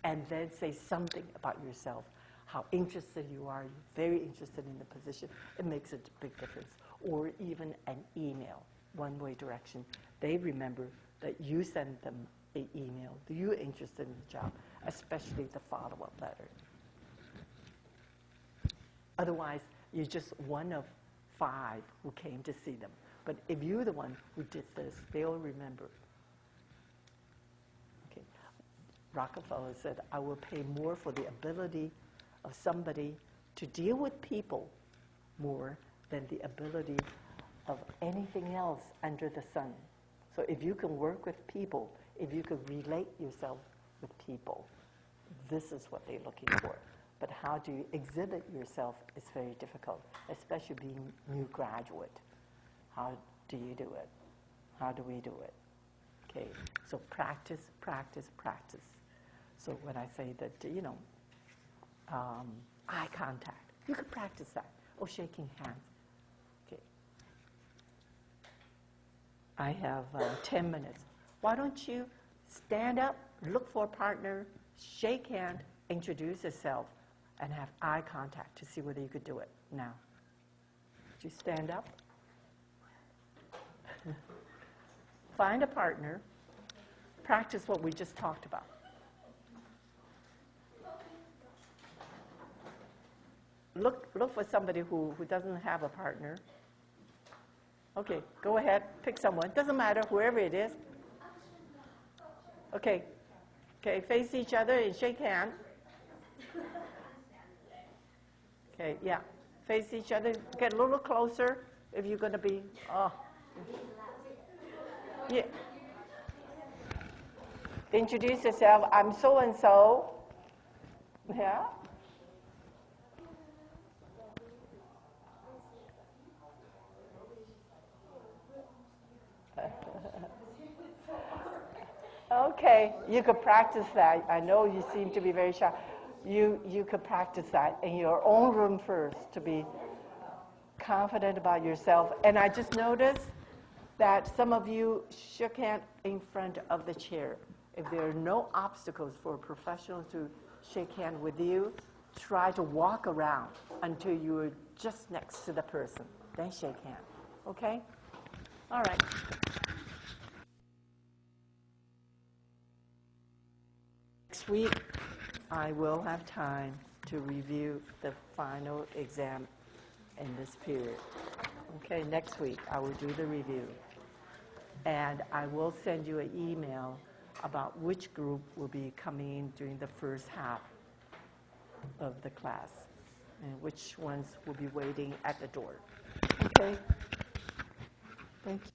And then say something about yourself, how interested you are, you're very interested in the position. It makes a big difference. Or even an email, one-way direction. They remember that you send them an email, that you're interested in the job, especially the follow-up letter. Otherwise, you're just one of 5 who came to see them. But if you're the one who did this, they'll remember. Okay. Rockefeller said, I will pay more for the ability of somebody to deal with people more than the ability of anything else under the sun. So if you can work with people, if you can relate yourself with people, this is what they're looking for. But how do you exhibit yourself is very difficult, especially being new graduate. How do you do it? How do we do it? Okay, so practice, practice, practice. So when I say that, eye contact, you could practice that. Oh, shaking hands. Okay. I have 10 minutes. Why don't you stand up, look for a partner, shake hand, introduce yourself, and have eye contact to see whether you could do it now. Would you stand up? Find a partner. Practice what we just talked about. Look for somebody who doesn't have a partner. Okay, go ahead, pick someone. Doesn't matter, whoever it is. Okay, face each other and shake hands. Okay, yeah, face each other. Get a little closer if you're going to be. Oh, yeah. Introduce yourself. I'm so and so. Yeah. Okay, you could practice that. I know you seem to be very shy. You could practice that in your own room first to be confident about yourself. And I just noticed that some of you shook hands in front of the chair. If there are no obstacles for a professional to shake hands with you, try to walk around until you're just next to the person. Then shake hands. Okay? All right. Next week, I will have time to review the final exam in this period. Okay, next week I will do the review. And I will send you an email about which group will be coming in during the first half of the class and which ones will be waiting at the door. Okay? Thank you.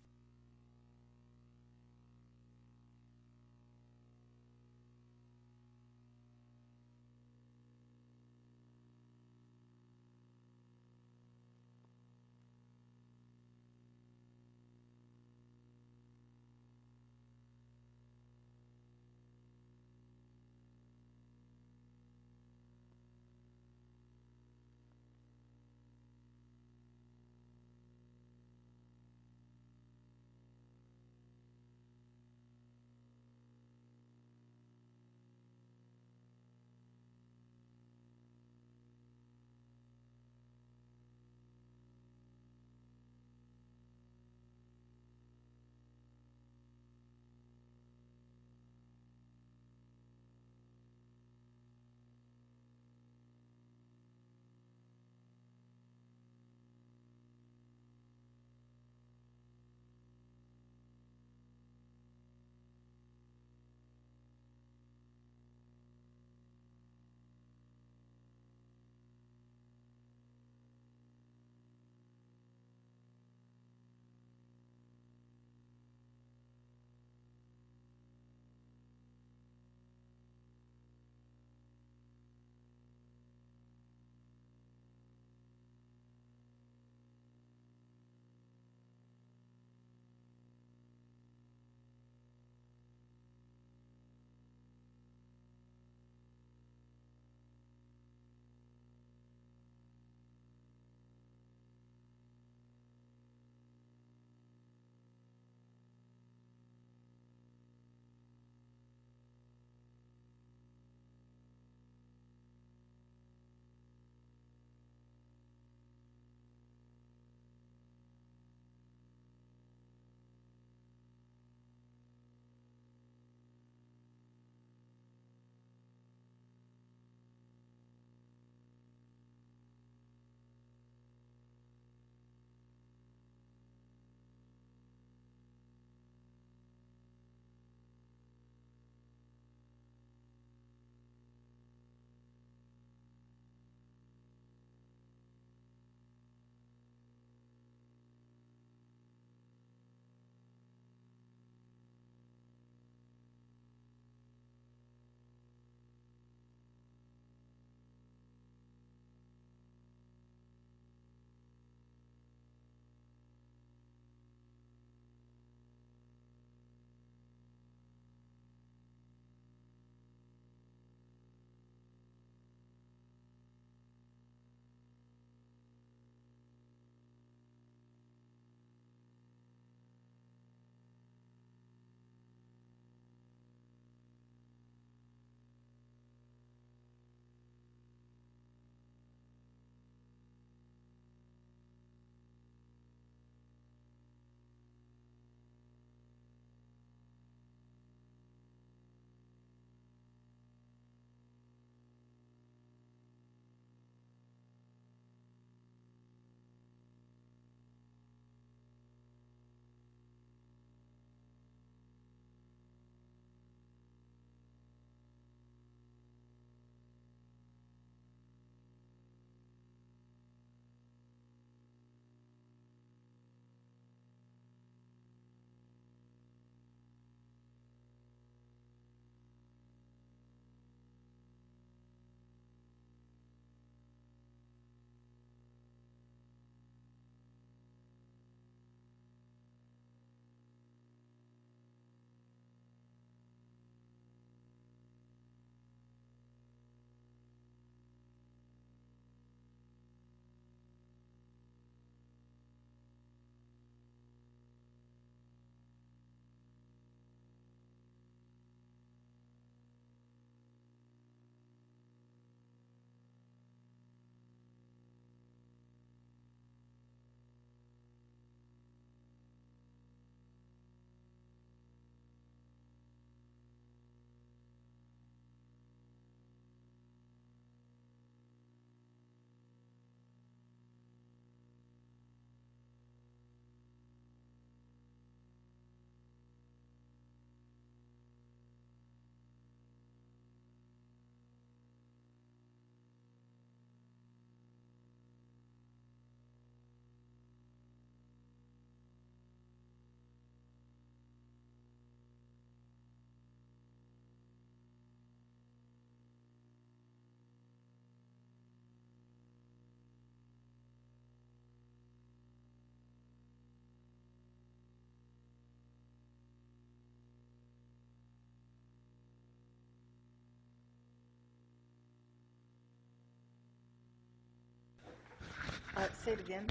Say it again.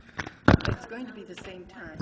It's going to be the same time.